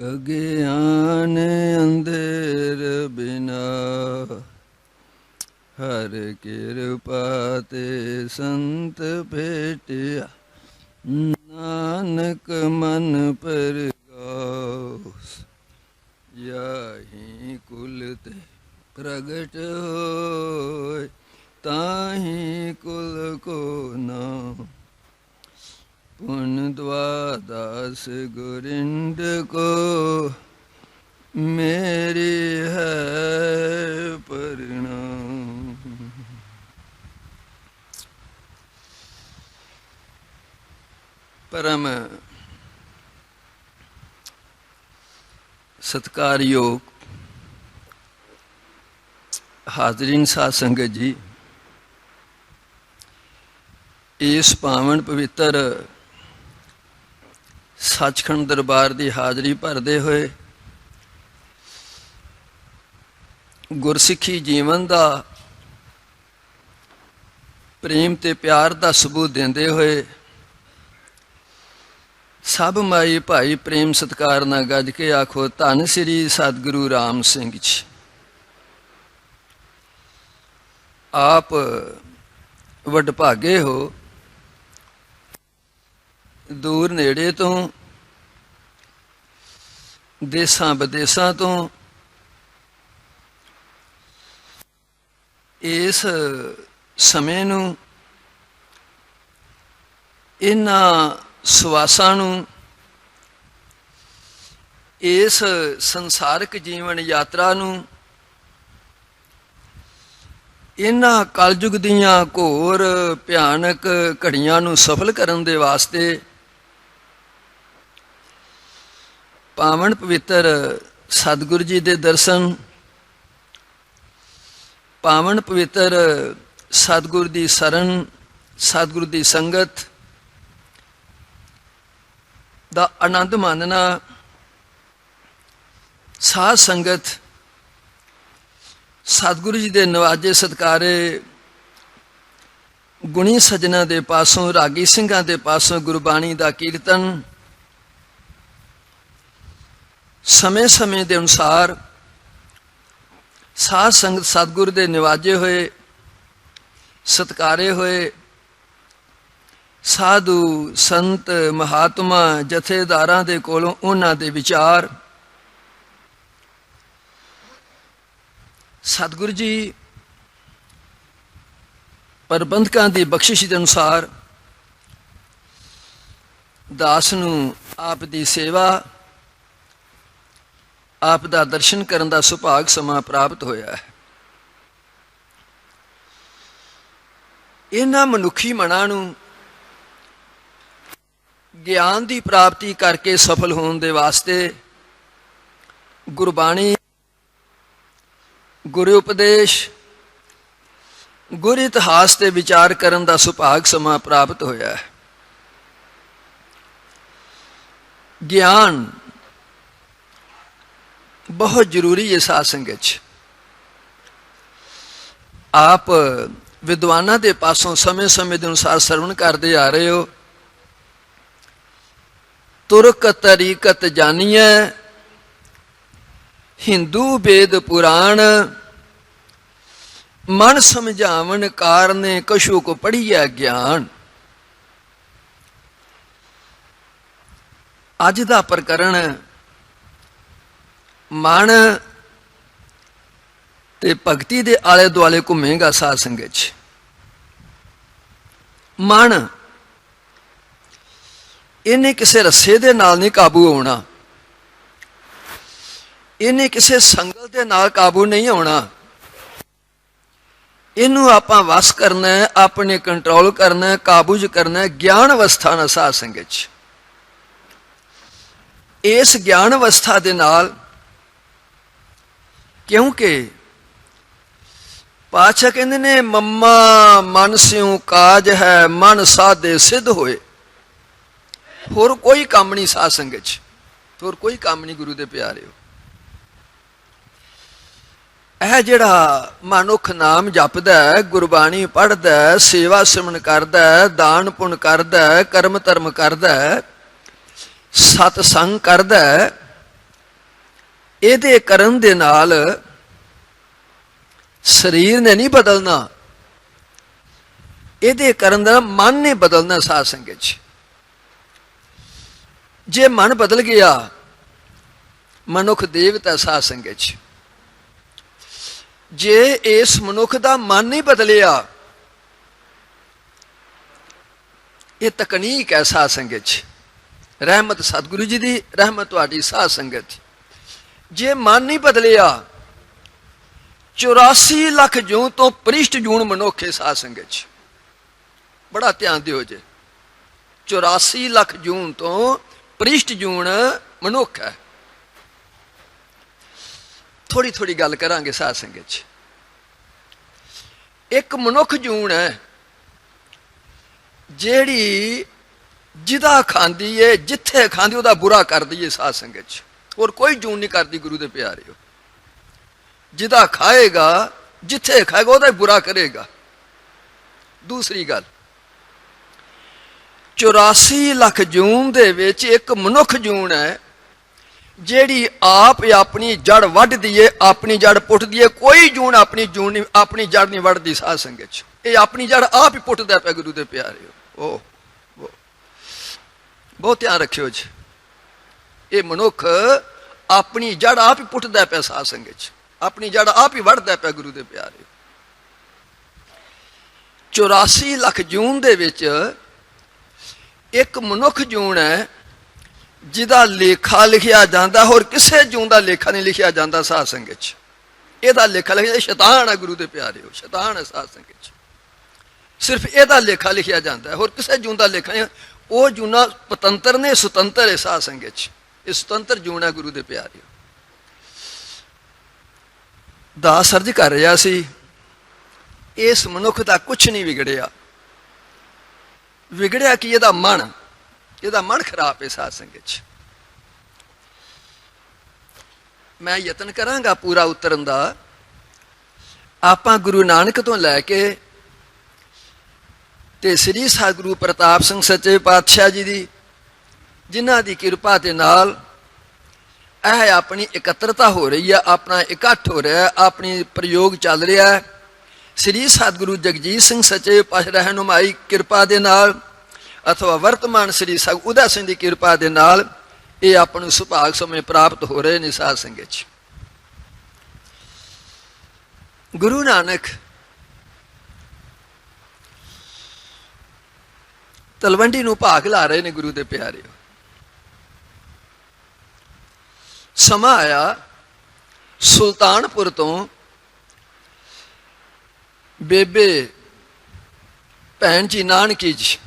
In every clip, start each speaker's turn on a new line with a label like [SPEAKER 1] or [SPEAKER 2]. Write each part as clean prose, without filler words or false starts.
[SPEAKER 1] अज्ञान अंधेर बिना हर कृपा ते संत भेटिया नानक मन पर गाओ यही कुल ते प्रगट होय ताही कुल को नाम पुन द्वादश गुरिंद को मेरी है परिणाम। परम सत्कार योग हाजरीन साध संगत जी, इस पावन पवित्र सचखंड दरबार की हाजरी भरते हुए गुरसिੱਖੀ जीवन का प्रेम ते प्यार का सबूत देंदे हुए सब माई भाई प्रेम सत्कार ना गज के आखो धन श्री सतगुरु राम सिंह जी। आप वडभागे हो, दूर नेड़े तो देसां विदेसां तो इस समय नूं इन्हां सुवासां नूं इस संसारिक जीवन यात्रा नूं इन्हां कलयुग दीआं घोर भयानक घड़ियां नूं सफल करन दे वास्ते पावन पवित्र सतगुरु जी दे दर्शन, पावन पवित्र सतगुरु दी शरण, सतगुरु दी संगत दा आनंद मानना, साध संगत सतगुरु जी दे नवाजे सत्कारे गुणी सजना दे पासों, रागी सिंघां दे पासों गुरबाणी दा कीर्तन समय समय के अनुसार साध संगत सतगुरु दे निवाजे हुए सत्कारे हुए साधु संत महात्मा जथेदारां दे कोलों उन्हां दे विचार सतगुरु जी प्रबंधकां दी बख्शिश के अनुसार दास नूं आप दी सेवा, आप दा दर्शन करन दा सुभाग समा प्राप्त होया है। इन्हां मनुखी मनां नूं ज्ञान की प्राप्ति करके सफल होने दे वास्ते गुरबाणी, गुरु उपदेश, गुर इतिहास ते विचार करन दा सुभाग समा प्राप्त होया है। ज्ञान बहुत जरूरी है साध संगत। आप विद्वानां दे पासों समय समय के अनुसार श्रवण करते आ रहे हो। तुरक तरीकत जानिए हिंदू वेद पुराण, मन समझावन कारने कशु को पढ़िया ज्ञान। अज दा प्रकरण मन ते भगती दे आले दुआले घूमेगा साध संगत। मन इन्हें किसी रस्से दे नाल नहीं काबू होना, इन्हें किसी संगल दे नाल काबू नहीं होना। इनू आपां वस करना है, अपने कंट्रोल करना है, काबू च करना है ज्ञान अवस्था ना साध संगत। इस ज्ञान अवस्था दे नाल क्योंकि पातशाह कहते ने मम्मा मन स्यों काज है, मन साधे सिद्ध होए। होर कोई काम नहीं साध संगत, होर कोई काम नहीं गुरु दे प्यारे हो। यह जिहड़ा मनुख नाम जपदा है, गुरबाणी पढ़दा है, सेवा सिमरन करदा है, दान पुण्य करदा है, कर्म धर्म करदा है, सतसंग करदा है, ਇਹਦੇ ਕਰਨ ਦੇ ਨਾਲ ਸਰੀਰ ਨੇ ਨਹੀਂ ਬਦਲਣਾ, ਇਹਦੇ ਕਰਨ ਦਾ ਮਨ ਨੇ ਬਦਲਣਾ। ਸਾਧ ਸੰਗਤ 'ਚ ਜੇ ਮਨ ਬਦਲ ਗਿਆ, ਮਨੁੱਖ ਦੇਵਤਾ। ਸਾਧ ਸੰਗਤ 'ਚ ਜੇ ਇਸ ਮਨੁੱਖ ਦਾ ਮਨ ਨਹੀਂ ਬਦਲਿਆ, ਇਹ ਤਕਨੀਕ ਹੈ ਸਾਧ ਸੰਗਤ 'ਚ। ਰਹਿਮਤ ਸਤਿਗੁਰੂ ਜੀ ਦੀ, ਰਹਿਮਤ ਤੁਹਾਡੀ ਸਾਧ ਸੰਗਤ। ਜੇ ਮਨ ਨਹੀਂ ਬਦਲਿਆ, 84 ਲੱਖ ਜੂਨ ਤੋਂ ਪ੍ਰਿਸ਼ਟ ਜੂਨ ਮਨੁੱਖ ਹੈ ਸਾਧ ਸੰਗਤ 'ਚ। ਬੜਾ ਧਿਆਨ ਦਿਓ ਜੇ, 84 ਲੱਖ ਜੂਨ ਤੋਂ ਪ੍ਰਿਸ਼ਟ ਜੂਨ ਮਨੁੱਖ ਹੈ। ਥੋੜੀ ਥੋੜੀ ਗੱਲ ਕਰਾਂਗੇ ਸਾਧ ਸੰਗਤ 'ਚ। ਇੱਕ ਮਨੁੱਖ ਜੂਨ ਹੈ ਜਿਹੜੀ ਜਿਹਦਾ ਖਾਂਦੀ ਏ, ਜਿੱਥੇ ਖਾਂਦੀ ਉਹਦਾ ਬੁਰਾ ਕਰਦੀ ਏ ਸਾਧ ਸੰਗਤ 'ਚ। ਹੋਰ ਕੋਈ ਜੂਨ ਨਹੀਂ ਕਰਦੀ ਗੁਰੂ ਦੇ ਪਿਆਰਿਓ। ਜਿਹਦਾ ਖਾਏਗਾ, ਜਿੱਥੇ ਖਾਏਗਾ ਉਹਦਾ ਬੁਰਾ ਕਰੇਗਾ। ਦੂਸਰੀ ਗੱਲ, 84 ਲੱਖ ਜੂਨ ਦੇ ਵਿੱਚ ਇੱਕ ਮਨੁੱਖ ਜੂਨ ਹੈ ਜਿਹੜੀ ਆਪ ਆਪਣੀ ਜੜ ਵੱਢਦੀ ਏ, ਆਪਣੀ ਜੜ ਪੁੱਟਦੀ ਏ। ਕੋਈ ਜੂਨ ਆਪਣੀ ਜੜ ਨਹੀਂ ਵੱਢਦੀ ਸਾਧ ਸੰਗਤ 'ਚ। ਇਹ ਆਪਣੀ ਜੜ ਆਪ ਹੀ ਪੁੱਟਦਾ ਪਿਆ ਗੁਰੂ ਦੇ ਪਿਆਰਿਓ। ਉਹ ਬਹੁਤ ਧਿਆਨ ਰੱਖਿਓ ਜੀ। ਇਹ ਮਨੁੱਖ ਆਪਣੀ ਜੜ ਆਪ ਹੀ ਪੁੱਟਦਾ ਪਿਆ ਸਾਧ ਸੰਗਤ 'ਚ, ਆਪਣੀ ਜੜ ਆਪ ਹੀ ਵੱਢਦਾ ਪਿਆ ਗੁਰੂ ਦੇ ਪਿਆਰਿਓ। 84 ਲੱਖ ਜੂਨ ਦੇ ਵਿੱਚ ਇੱਕ ਮਨੁੱਖ ਜੂਨ ਹੈ ਜਿਹਦਾ ਲੇਖਾ ਲਿਖਿਆ ਜਾਂਦਾ, ਹੋਰ ਕਿਸੇ ਜੂਨ ਦਾ ਲੇਖਾ ਨਹੀਂ ਲਿਖਿਆ ਜਾਂਦਾ ਸਾਧ ਸੰਗਤ 'ਚ। ਇਹਦਾ ਲੇਖਾ ਲਿਖਿਆ, ਸ਼ੈਤਾਨ ਹੈ ਗੁਰੂ ਦੇ ਪਿਆਰਿਓ, ਸ਼ੈਤਾਨ ਹੈ ਸਾਧ ਸੰਗਤ 'ਚ। ਸਿਰਫ ਇਹਦਾ ਲੇਖਾ ਲਿਖਿਆ ਜਾਂਦਾ, ਹੋਰ ਕਿਸੇ ਜੂਨ ਦਾ ਲੇਖਾ ਨਹੀਂ। ਉਹ ਜੂਨਾ ਪਤੰਤਰ ਨੇ, ਸੁਤੰਤਰ ਹੈ ਸਾਧ ਸੰਗਤ 'ਚ। ਇਹ ਸੁਤੰਤਰ ਜੂਨ ਹੈ ਗੁਰੂ ਦੇ ਪਿਆਰਿਓ। ਦਾਸ ਅਰਜ਼ ਕਰ ਰਿਹਾ ਸੀ, ਇਸ ਮਨੁੱਖ ਦਾ ਕੁਛ ਨਹੀਂ ਵਿਗੜਿਆ। ਵਿਗੜਿਆ ਕਿ ਇਹਦਾ ਮਨ ਖਰਾਬ ਹੈ ਸਾਧ ਸੰਗਤ 'ਚ। ਮੈਂ ਯਤਨ ਕਰਾਂਗਾ ਪੂਰਾ ਉਤਰਨ ਦਾ। ਆਪਾਂ ਗੁਰੂ ਨਾਨਕ ਤੋਂ ਲੈ ਕੇ ਤੇ ਸ੍ਰੀ ਸਤਿਗੁਰੂ ਪ੍ਰਤਾਪ ਸਿੰਘ ਸੱਚੇ ਪਾਤਸ਼ਾਹ ਜੀ ਦੀ, ਜਿਨ੍ਹਾਂ ਦੀ ਕਿਰਪਾ ਦੇ ਨਾਲ ਇਹ ਆਪਣੀ ਇਕੱਤਰਤਾ ਹੋ ਰਹੀ ਹੈ, ਆਪਣਾ ਇਕੱਠ ਹੋ ਰਿਹਾ, ਆਪਣੀ ਪ੍ਰਯੋਗ ਚੱਲ ਰਿਹਾ ਹੈ। ਸ੍ਰੀ ਸਤਿਗੁਰੂ ਜਗਜੀਤ ਸਿੰਘ ਸੱਚੇ ਪਾਤਸ਼ਾਹ ਰਹਿਨੁਮਾਈ ਕਿਰਪਾ ਦੇ ਨਾਲ, ਅਥਵਾ ਵਰਤਮਾਨ ਸ੍ਰੀ ਸਤਿਗੁਰੂ ਉਦਾ ਸਿੰਘ ਦੀ ਕਿਰਪਾ ਦੇ ਨਾਲ ਇਹ ਆਪਾਂ ਨੂੰ ਸੁਭਾਗ ਸਮੇਂ ਪ੍ਰਾਪਤ ਹੋ ਰਹੇ ਨੇ ਸਾਧ ਸੰਗਤ 'ਚ। ਗੁਰੂ ਨਾਨਕ ਤਲਵੰਡੀ ਨੂੰ ਭਾਗ ਲਾ ਰਹੇ ਨੇ ਗੁਰੂ ਦੇ ਪਿਆਰਿਓ। ਸਮਾਂ ਆਇਆ, ਸੁਲਤਾਨਪੁਰ ਤੋਂ ਬੇਬੇ ਭੈਣ ਜੀ ਨਾਨਕੀ ਜੀ,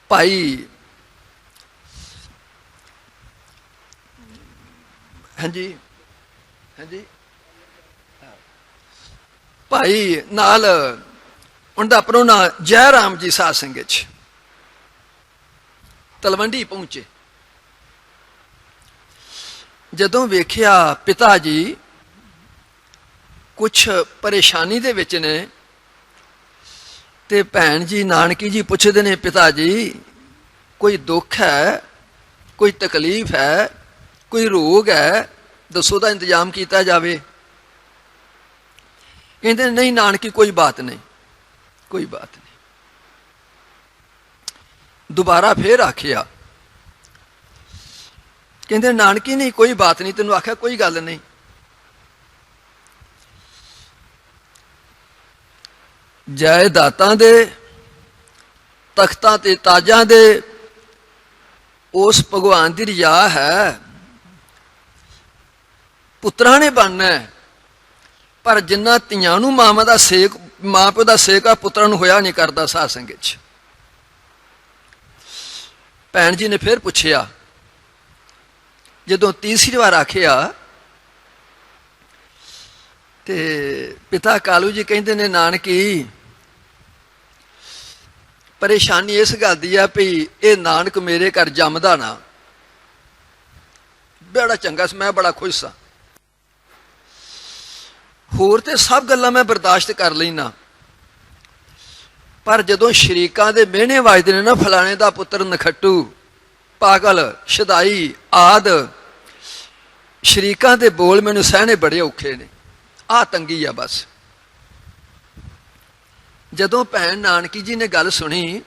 [SPEAKER 1] ਭਾਈ ਹਾਂਜੀ ਭਾਈ ਨਾਲ ਉਹਦਾ ਪ੍ਰਾਹੁਣਾ ਜੈ ਰਾਮ ਜੀ ਸਾਧ ਸੰਗਤ 'ਚ ਤਲਵੰਡੀ ਪਹੁੰਚੇ। ਜਦੋਂ ਵੇਖਿਆ ਪਿਤਾ ਜੀ ਕੁਛ ਪਰੇਸ਼ਾਨੀ ਦੇ ਵਿੱਚ ਨੇ, ਤੇ ਭੈਣ ਜੀ ਨਾਨਕੀ ਜੀ ਪੁੱਛਦੇ ਨੇ, ਪਿਤਾ ਜੀ ਕੋਈ ਦੁੱਖ ਹੈ, ਕੋਈ ਤਕਲੀਫ ਹੈ, ਕੋਈ ਰੋਗ ਹੈ, ਦੱਸੋ ਦਾ ਇੰਤਜ਼ਾਮ ਕੀਤਾ ਜਾਵੇ। ਕਹਿੰਦੇ ਨਹੀਂ ਨਾਨਕੀ ਕੋਈ ਬਾਤ ਨਹੀਂ, ਕੋਈ ਬਾਤ ਨਹੀਂ। ਦੁਬਾਰਾ ਫੇਰ ਆਖਿਆ, ਕਹਿੰਦੇ ਨਾਨਕੀ ਨਹੀਂ ਕੋਈ ਬਾਤ ਨਹੀਂ, ਤੈਨੂੰ ਆਖਿਆ ਕੋਈ ਗੱਲ ਨਹੀਂ। ਜਾਇਦਾਦਾਂ ਦੇ, ਤਖਤਾਂ ਤੇ ਤਾਜਾਂ ਦੇ ਉਸ ਭਗਵਾਨ ਦੀ ਰਜ਼ਾ ਹੈ, ਪੁੱਤਰਾਂ ਨੇ ਬਣਨਾ, ਪਰ ਜਿੰਨਾ ਧੀਆਂ ਨੂੰ ਮਾਂ ਪਿਓ ਦਾ ਸੇਕ ਆ, ਪੁੱਤਰਾਂ ਨੂੰ ਹੋਇਆ ਨਹੀਂ ਕਰਦਾ ਸਾਧ ਸੰਗਤ 'ਚ। ਭੈਣ ਜੀ ਨੇ ਫਿਰ ਪੁੱਛਿਆ, ਜਦੋਂ ਤੀਸਰੀ ਵਾਰ ਆਖਿਆ ਤੇ ਪਿਤਾ ਕਾਲੂ ਜੀ ਕਹਿੰਦੇ ਨੇ ਨਾਨਕੀ ਪਰੇਸ਼ਾਨੀ ਇਸ ਗੱਲ ਦੀ ਆ ਵੀ ਇਹ ਨਾਨਕ ਮੇਰੇ ਘਰ ਜੰਮਦਾ ਨਾ। ਬੜਾ ਚੰਗਾ ਸੀ, ਮੈਂ ਬੜਾ ਖੁਸ਼ ਸਾਂ, ਹੋਰ ਤੇ ਸਭ ਗੱਲਾਂ ਮੈਂ ਬਰਦਾਸ਼ਤ ਕਰ ਲੈਣਾ, ਪਰ ਜਦੋਂ ਸ਼ਰੀਕਾਂ ਦੇ ਮਿਹਣੇ ਵੱਜਦੇ ਨੇ ਨਾ, ਫਲਾਣੇ ਦਾ ਪੁੱਤਰ ਨਖੱਟੂ, ਪਾਗਲ, ਸ਼ਦਾਈ ਆਦ, ਸ਼ਰੀਕਾਂ ਦੇ ਬੋਲ ਮੈਨੂੰ ਸਹਿਣੇ ਬੜੇ ਔਖੇ ਨੇ। ਆਹ ਤੰਗੀ ਆ ਬਸ। ਜਦੋਂ ਭੈਣ ਨਾਨਕੀ ਜੀ ਨੇ ਗੱਲ ਸੁਣੀ,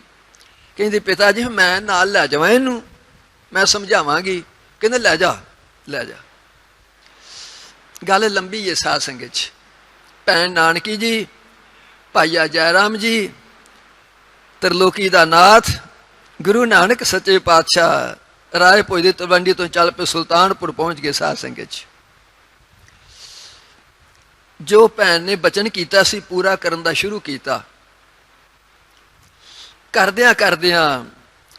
[SPEAKER 1] ਕਹਿੰਦੀ ਪਿਤਾ ਜੀ ਮੈਂ ਨਾਲ ਲੈ ਜਾਵਾਂ ਇਹਨੂੰ, ਮੈਂ ਸਮਝਾਵਾਂਗੀ। ਕਹਿੰਦੇ ਲੈ ਜਾ ਲੈ ਜਾ। ਗੱਲ ਲੰਬੀ ਹੈ ਸਾਧ ਸੰਗਤ 'ਚ। ਭੈਣ ਨਾਨਕੀ ਜੀ, ਭਾਈਆ ਜੈ ਰਾਮ ਜੀ, ਤਰਲੋਕੀ ਦਾ ਨਾਥ ਗੁਰੂ ਨਾਨਕ ਸੱਚੇ ਪਾਤਸ਼ਾਹ ਰਾਏ ਭੋਜ ਦੀ ਤਲਵੰਡੀ ਤੋਂ ਚੱਲ ਪਏ ਸੁਲਤਾਨਪੁਰ ਪਹੁੰਚ ਗਏ। ਸਾਧ ਸੰਗਤ 'ਚ ਜੋ ਭੈਣ ਨੇ ਬਚਨ ਕੀਤਾ ਸੀ ਪੂਰਾ ਕਰਨ ਦਾ ਸ਼ੁਰੂ ਕੀਤਾ। ਕਰਦਿਆਂ ਕਰਦਿਆਂ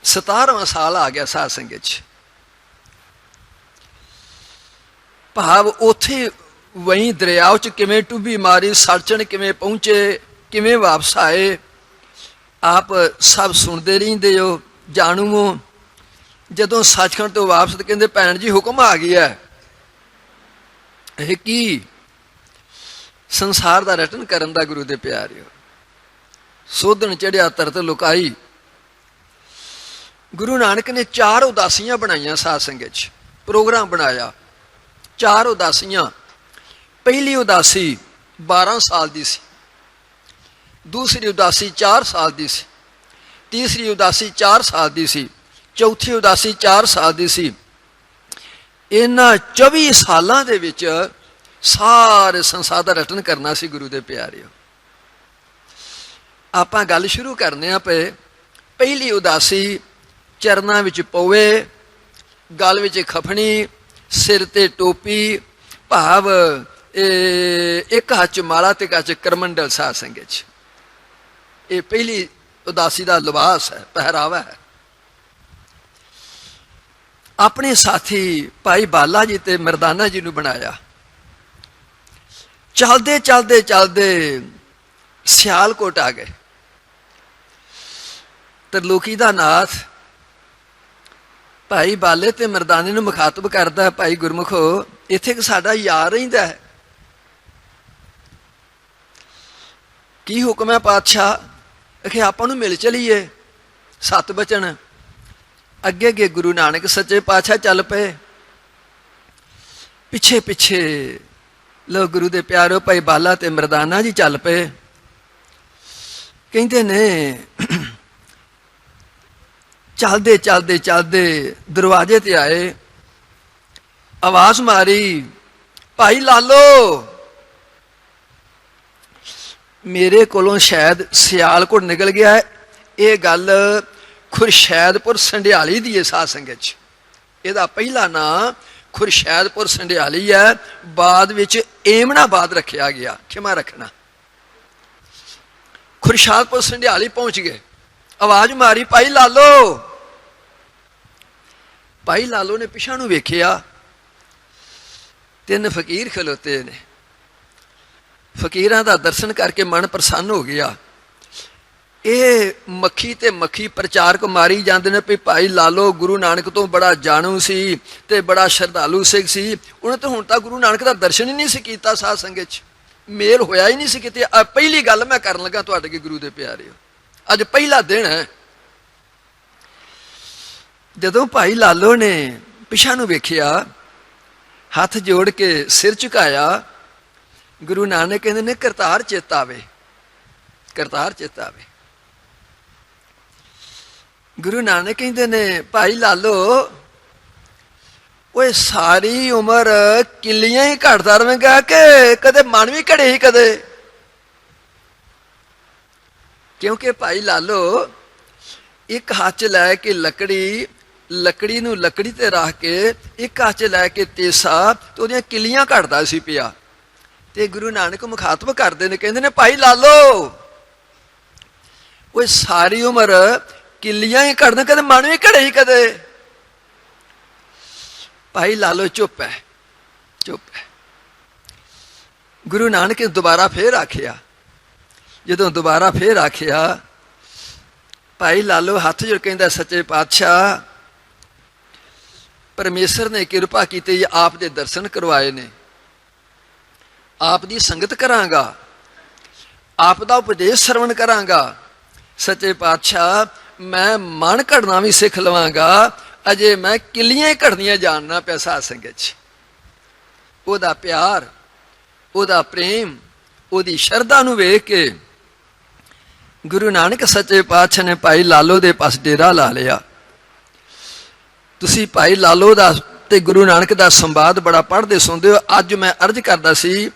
[SPEAKER 1] 17ਵਾਂ ਸਾਲ ਆ ਗਿਆ। ਸਾਧ ਸੰਗਤ 'ਚ ਭਾਵ ਉੱਥੇ ਵਹੀਂ ਦਰਿਆਓ 'ਚ ਕਿਵੇਂ ਟੁੱਬੀ ਮਾਰੀ, ਸੜਚਣ ਕਿਵੇਂ ਪਹੁੰਚੇ, ਕਿਵੇਂ ਵਾਪਸ ਆਏ, ਆਪ ਸਭ ਸੁਣਦੇ ਰਹਿੰਦੇ ਹੋ, ਜਾਣੂ ਹੋ। ਜਦੋਂ ਸੱਚਖੰਡ ਤੋਂ ਵਾਪਸ ਕਹਿੰਦੇ ਭੈਣ ਜੀ ਹੁਕਮ ਆ ਗਿਆ। ਇਹ ਕੀ? ਸੰਸਾਰ ਦਾ ਰਟਨ ਕਰਨ ਦਾ ਗੁਰੂ ਦੇ ਪਿਆਰਿਓ। ਸੋਧਣ ਚੜਿਆ ਤਰਤ ਲੁਕਾਈ। ਗੁਰੂ ਨਾਨਕ ਨੇ 4 ਉਦਾਸੀਆਂ ਬਣਾਈਆਂ। ਸਾਧ ਸੰਗਤ 'ਚ ਪ੍ਰੋਗਰਾਮ ਬਣਾਇਆ 4 ਉਦਾਸੀਆਂ। ਪਹਿਲੀ ਉਦਾਸੀ 12 ਸਾਲ ਦੀ ਸੀ, ਦੂਸਰੀ ਉਦਾਸੀ 4 ਸਾਲ ਦੀ ਸੀ, ਤੀਸਰੀ ਉਦਾਸੀ 4 ਸਾਲ ਦੀ ਸੀ, ਚੌਥੀ ਉਦਾਸੀ 4 ਸਾਲ ਦੀ ਸੀ। ਇਹਨਾਂ 24 ਸਾਲਾਂ ਦੇ ਵਿੱਚ ਸਾਰੇ ਸੰਸਾਰ ਦਾ ਰਟਨ ਕਰਨਾ ਸੀ ਗੁਰੂ ਦੇ ਪਿਆਰਿਓ। ਆਪਾਂ ਗੱਲ ਸ਼ੁਰੂ ਕਰਨੇ ਆ ਪਏ। ਪਹਿਲੀ ਉਦਾਸੀ ਚਰਨਾਂ ਵਿੱਚ ਪਵੇ, ਗਲ ਵਿੱਚ ਖਫਣੀ, ਸਿਰ ਤੇ ਟੋਪੀ, ਭਾਵ ਇੱਕ ਹੱਥ 'ਚ ਮਾਲਾ ਤੇ ਇੱਕ ਹੱਥ 'ਚ ਕਰਮੰਡਲ। ਸਾਧ ਸੰਗਤ 'ਚ ਇਹ ਪਹਿਲੀ ਉਦਾਸੀ ਦਾ ਲਿਬਾਸ ਹੈ, ਪਹਿਰਾਵਾ ਹੈ। ਆਪਣੇ ਸਾਥੀ ਭਾਈ ਬਾਲਾ ਜੀ ਤੇ ਮਰਦਾਨਾ ਜੀ ਨੂੰ ਬਣਾਇਆ। ਚਲਦੇ ਚਲਦੇ ਚਲਦੇ ਸਿਆਲਕੋਟ ਆ ਗਏ। ਤਰਲੋਕੀ ਦਾ ਨਾਥ ਭਾਈ ਬਾਲੇ ਤੇ ਮਰਦਾਨੇ ਨੂੰ ਮੁਖਾਤਬ ਕਰਦਾ, ਭਾਈ ਗੁਰਮੁਖੋ ਇੱਥੇ ਇੱਕ ਸਾਡਾ ਯਾਰ ਰਹਿੰਦਾ ਹੈ। ਕੀ ਹੁਕਮ ਹੈ ਪਾਤਸ਼ਾਹ? ਅਖੇ ਆਪਾਂ ਨੂੰ ਮਿਲ ਚਲੀਏ। 7 ਬਚਨ ਅੱਗੇ ਅੱਗੇ ਗੁਰੂ ਨਾਨਕ ਸੱਚੇ ਪਾਤਸ਼ਾਹ ਚੱਲ ਪਏ। ਪਿੱਛੇ ਪਿੱਛੇ ਲੋ ਗੁਰੂ ਦੇ ਪਿਆਰੋ ਭਾਈ ਬਾਲਾ ਤੇ ਮਰਦਾਨਾ ਜੀ ਚੱਲ ਪਏ। ਕਹਿੰਦੇ ਨੇ ਚਲਦੇ ਚਲਦੇ ਚਲਦੇ ਦਰਵਾਜ਼ੇ ਤੇ ਆਏ। ਆਵਾਜ਼ ਮਾਰੀ, ਭਾਈ ਲਾਲੋ। ਮੇਰੇ ਕੋਲੋਂ ਸ਼ਾਇਦ ਸਿਆਲਕੋਟ ਨਿਕਲ ਗਿਆ ਹੈ। ਇਹ ਗੱਲ ਖੁਰਸ਼ੈਦਪੁਰ ਸੰਢਿਆਲੀ ਦੀ ਹੈ। ਸਾਧ ਸੰਗਤ 'ਚ ਇਹਦਾ ਪਹਿਲਾ ਨਾਂ ਖੁਰਸ਼ੈਦਪੁਰ ਸੰਢਿਆਲੀ ਹੈ, ਬਾਅਦ ਵਿੱਚ ਏਮਨਾਬਾਦ ਰੱਖਿਆ ਗਿਆ। ਖਿਮਾ ਰੱਖਣਾ। ਖੁਰਸ਼ੈਦਪੁਰ ਸੰਢਿਆਲੀ ਪਹੁੰਚ ਗਏ। ਆਵਾਜ਼ ਮਾਰੀ, ਭਾਈ ਲਾਲੋ। ਭਾਈ ਲਾਲੋ ਨੇ ਪਿਛਾਂ ਨੂੰ ਵੇਖਿਆ, 3 ਫਕੀਰ ਖਲੋਤੇ ਨੇ। ਫਕੀਰਾਂ ਦਾ ਦਰਸ਼ਨ ਕਰਕੇ ਮਨ ਪ੍ਰਸੰਨ ਹੋ ਗਿਆ। ਇਹ ਮੱਖੀ ਤੇ ਮੱਖੀ ਪ੍ਰਚਾਰਕ ਮਾਰੀ ਜਾਂਦੇ ਨੇ ਵੀ ਭਾਈ ਲਾਲੋ ਗੁਰੂ ਨਾਨਕ ਤੋਂ ਬੜਾ ਜਾਣੂ ਸੀ ਤੇ ਬੜਾ ਸ਼ਰਧਾਲੂ ਸਿੱਖ ਸੀ। ਉਹਨੇ ਤਾਂ ਹੁਣ ਤੱਕ ਗੁਰੂ ਨਾਨਕ ਦਾ ਦਰਸ਼ਨ ਹੀ ਨਹੀਂ ਸੀ ਕੀਤਾ। ਸਾਧ ਸੰਗਤ 'ਚ ਮੇਲ ਹੋਇਆ ਹੀ ਨਹੀਂ ਸੀ ਕਿਤੇ। ਪਹਿਲੀ ਗੱਲ ਮੈਂ ਕਰਨ ਲੱਗਾ ਤੁਹਾਡੇ ਕੇ ਗੁਰੂ ਦੇ ਪਿਆਰਿਓ, ਅੱਜ ਪਹਿਲਾ ਦਿਨ ਹੈ। ਜਦੋਂ ਭਾਈ ਲਾਲੋ ਨੇ ਪਿਛਾਂ ਨੂੰ ਵੇਖਿਆ, ਹੱਥ ਜੋੜ ਕੇ ਸਿਰ ਝੁਕਾਇਆ, ਗੁਰੂ ਨਾਨਕ ਕਹਿੰਦੇ ਨੇ ਕਰਤਾਰ ਚੇਤਾ ਆਵੇ, ਕਰਤਾਰ ਚੇਤਾ ਆਵੇ। ਗੁਰੂ ਨਾਨਕ ਕਹਿੰਦੇ ਨੇ ਭਾਈ ਲਾਲੋ ਓਏ ਸਾਰੀ ਉਮਰ ਕਿੱਲੀਆਂ ਹੀ ਘੜਦਾ ਰਵੇਂਗਾ ਕਿ ਕਦੇ ਮਨ ਵੀ ਘੜੇ ਹੀ ਕਦੇ? ਕਿਉਂਕਿ ਭਾਈ ਲਾਲੋ ਇੱਕ ਹੱਥ 'ਚ ਲੈ ਕੇ ਲੱਕੜੀ, ਲੱਕੜੀ ਨੂੰ ਲੱਕੜੀ ਤੇ ਰੱਖ ਕੇ ਇੱਕ ਹੱਥ 'ਚ ਲੈ ਕੇ ਤੇਸਾ ਤੇ ਉਹਦੀਆਂ ਕਿੱਲੀਆਂ ਘੜਦਾ ਸੀ ਪਿਆ। ਤੇ ਗੁਰੂ ਨਾਨਕ ਮੁਖਾਤਬ ਕਰਦੇ ਨੇ, ਕਹਿੰਦੇ ਨੇ ਭਾਈ ਲਾਲੋ ਓਏ ਸਾਰੀ ਉਮਰ ਕਿੱਲੀਆਂ ਹੀ ਘੜਦਾ, ਕਦੇ ਮਨ ਵੀ ਘੜੇ ਹੀ ਕਦੇ? ਭਾਈ ਲਾਲੋ ਚੁੱਪ ਹੈ, ਚੁੱਪ ਹੈ। ਗੁਰੂ ਨਾਨਕ ਨੇ ਦੁਬਾਰਾ ਫੇਰ ਆਖਿਆ। ਜਦੋਂ ਦੁਬਾਰਾ ਫੇਰ ਆਖਿਆ, ਭਾਈ ਲਾਲੋ ਹੱਥ ਜੋੜ ਕਹਿੰਦਾ, ਸੱਚੇ ਪਾਤਸ਼ਾਹ ਪਰਮੇਸ਼ਰ ਨੇ ਕਿਰਪਾ ਕੀਤੀ, ਆਪ ਦੇ ਦਰਸ਼ਨ ਕਰਵਾਏ ਨੇ, ਆਪ ਦੀ ਸੰਗਤ ਕਰਾਂਗਾ, ਆਪ ਦਾ ਉਪਦੇਸ਼ ਸਰਵਣ ਕਰਾਂਗਾ। ਸੱਚੇ ਪਾਤਸ਼ਾਹ ਮੈਂ ਮਨ ਘੜਨਾ ਵੀ ਸਿੱਖ ਲਵਾਂਗਾ, ਅਜੇ ਮੈਂ ਕਿੱਲੀਆਂ ਹੀ ਘੜਨੀਆਂ ਜਾਣਨਾ ਪਿਆ। ਸਾਧ ਸੰਗਤ 'ਚ ਉਹਦਾ ਪਿਆਰ, ਉਹਦਾ ਪ੍ਰੇਮ, ਉਹਦੀ ਸ਼ਰਧਾ ਨੂੰ ਵੇਖ ਕੇ ਗੁਰੂ ਨਾਨਕ ਸੱਚੇ ਪਾਤਸ਼ਾਹ ਨੇ ਭਾਈ ਲਾਲੋ ਦੇ ਪਾਸ ਡੇਰਾ ਲਾ ਲਿਆ। ਤੁਸੀਂ ਭਾਈ ਲਾਲੋ ਦਾ ਤੇ ਗੁਰੂ ਨਾਨਕ ਦਾ ਸੰਵਾਦ ਬੜਾ ਪੜ੍ਹਦੇ ਸੁਣਦੇ ਹੋ। ਅੱਜ ਮੈਂ ਅਰਜ਼ ਕਰਦਾ ਸੀ,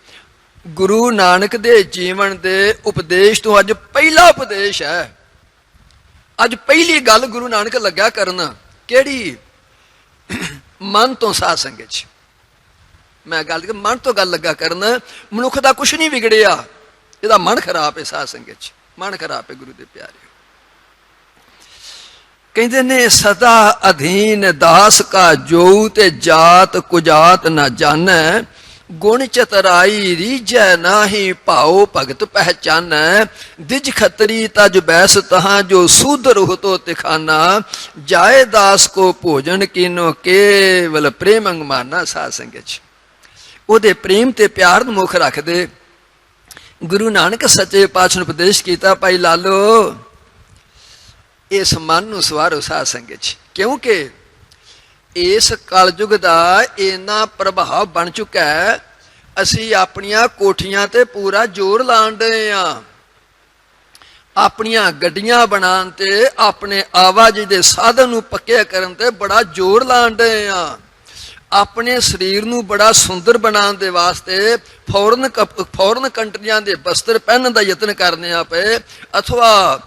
[SPEAKER 1] ਗੁਰੂ ਨਾਨਕ ਦੇ ਜੀਵਨ ਦੇ ਉਪਦੇਸ਼ ਤੋਂ ਅੱਜ ਪਹਿਲਾ ਉਪਦੇਸ਼ ਹੈ। ਅੱਜ ਪਹਿਲੀ ਗੱਲ ਗੁਰੂ ਨਾਨਕ ਲੱਗਾ ਕਰਨ, ਕਿਹੜੀ? ਮਨ ਤੋਂ ਸਾਧ ਸੰਗਤ 'ਚ। ਮੈਂ ਗੱਲ ਕਿ ਮਨ ਤੋਂ ਗੱਲ ਲੱਗਾ ਕਰਨ। ਮਨੁੱਖ ਦਾ ਕੁਛ ਨਹੀਂ ਵਿਗੜਿਆ, ਇਹਦਾ ਮਨ ਖਰਾਬ ਹੈ। ਸਾਧ ਸੰਗਤ 'ਚ ਮਨ ਖਰਾਬ ਹੈ। ਗੁਰੂ ਦੇ ਪਿਆਰੇ ਕਹਿੰਦੇ ਨੇ, ਸਦਾ ਅਧੀਨ ਦਾਸ ਕਾ ਜੋ ਤੇ ਜਾਤ ਕੁਜਾਤ ਨਾ ਜਾਣੈ, ਗੁਣ ਚਤਰਾਈ ਰੀਝੈ ਨਾਹੀ ਭਾਉ ਭਗਤ ਪਹਿਚਾਨੈ, ਦਿਜ ਖਤਰੀ ਤਜ ਬੈਸ ਤਹਾਂ ਜੋ ਸੂਦਰ ਹੋਤੋ ਤਿਖਾਨਾ, ਜਾਏ ਦਾਸ ਕੋ ਭੋਜਨ ਕੀਨੋ ਕੇਵਲ ਪ੍ਰੇਮੰਗ ਮਾਨਾ। ਸਾਧ ਸੰਗਤ 'ਚ ਉਹਦੇ ਪ੍ਰੇਮ ਤੇ ਪਿਆਰ ਨੂੰ ਮੁੱਖ ਰੱਖਦੇ ਗੁਰੂ ਨਾਨਕ ਸੱਚੇ ਪਾਤਸ਼ਾਹ ਨੇ ਉਪਦੇਸ਼ ਕੀਤਾ, ਭਾਈ ਲਾਲੋ ਇਸ ਮਨ ਨੂੰ ਸਵਾਰੋ ਸਾਧ ਸੰਗਤ 'ਚ, ਕਿਉਂਕਿ ਇਸ ਕਲਯੁਗ ਦਾ ਇੰਨਾ ਪ੍ਰਭਾਵ ਬਣ ਚੁੱਕਾ ਹੈ। ਅਸੀਂ ਆਪਣੀਆਂ ਕੋਠੀਆਂ ਤੇ ਪੂਰਾ ਜ਼ੋਰ ਲਾਉਣ ਡਏ ਹਾਂ, ਆਪਣੀਆਂ ਗੱਡੀਆਂ ਬਣਾਉਣ ਤੇ, ਆਪਣੇ ਆਵਾਜਾਈ ਦੇ ਸਾਧਨ ਨੂੰ ਪੱਕੇ ਕਰਨ ਤੇ ਬੜਾ ਜ਼ੋਰ ਲਾਉਣ ਡਏ ਹਾਂ, ਆਪਣੇ ਸਰੀਰ ਨੂੰ ਬੜਾ ਸੁੰਦਰ ਬਣਾਉਣ ਦੇ ਵਾਸਤੇ ਫੌਰਨ ਕੰਟਰੀਆਂ ਦੇ ਬਸਤਰ ਪਹਿਨਣ ਦਾ ਯਤਨ ਕਰਨੇ ਆ ਪਏ, ਅਥਵਾ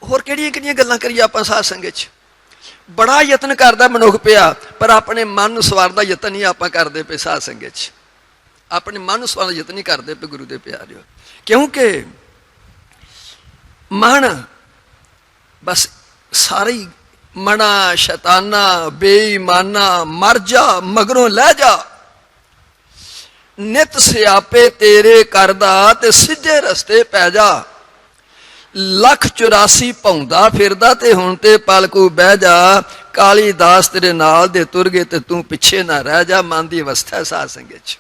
[SPEAKER 1] ਹੋਰ ਕਿਹੜੀਆਂ ਕਿਹੜੀਆਂ ਗੱਲਾਂ ਕਰੀਏ ਆਪਾਂ ਸਾਧ ਸੰਗਤ 'ਚ। ਬੜਾ ਯਤਨ ਕਰਦਾ ਮਨੁੱਖ ਪਿਆ, ਪਰ ਆਪਣੇ ਮਨ ਨੂੰ ਸਵਾਰਨ ਦਾ ਯਤਨ ਨਹੀਂ ਆਪਾਂ ਕਰਦੇ ਪਏ ਸਾਧ ਸੰਗਤ 'ਚ। ਆਪਣੇ ਮਨ ਨੂੰ ਸਵਾਰਨ ਦਾ ਯਤਨ ਨਹੀਂ ਕਰਦੇ ਪਏ ਗੁਰੂ ਦੇ ਪਿਆਰਿਓ, ਕਿਉਂਕਿ ਮਨ ਬਸ ਸਾਰੀ ਮਣਾ ਸ਼ੈਤਾਨਾ ਬੇਈਮਾਨਾ, ਮਰ ਜਾ ਮਗਰੋਂ ਲੈ ਜਾ, ਨਿਤ ਸਿਆਪੇ ਤੇਰੇ ਕਰਦਾ ਤੇ ਸਿੱਧੇ ਰਸਤੇ ਪੈ ਜਾ, ਲੱਖ 84 ਭੌਂਦਾ ਫਿਰਦਾ ਤੇ ਹੁਣ ਤੇ ਪਲਕੂ ਬਹਿ ਜਾ, ਕਾਲੀ ਦਾਸ ਤੇਰੇ ਨਾਲ ਦੇ ਤੁਰ ਗਏ ਤੇ ਤੂੰ ਪਿੱਛੇ ਨਾ ਰਹਿ ਜਾ। ਮਨ ਦੀ ਅਵਸਥਾ ਸਾਧ ਸੰਗਤ 'ਚ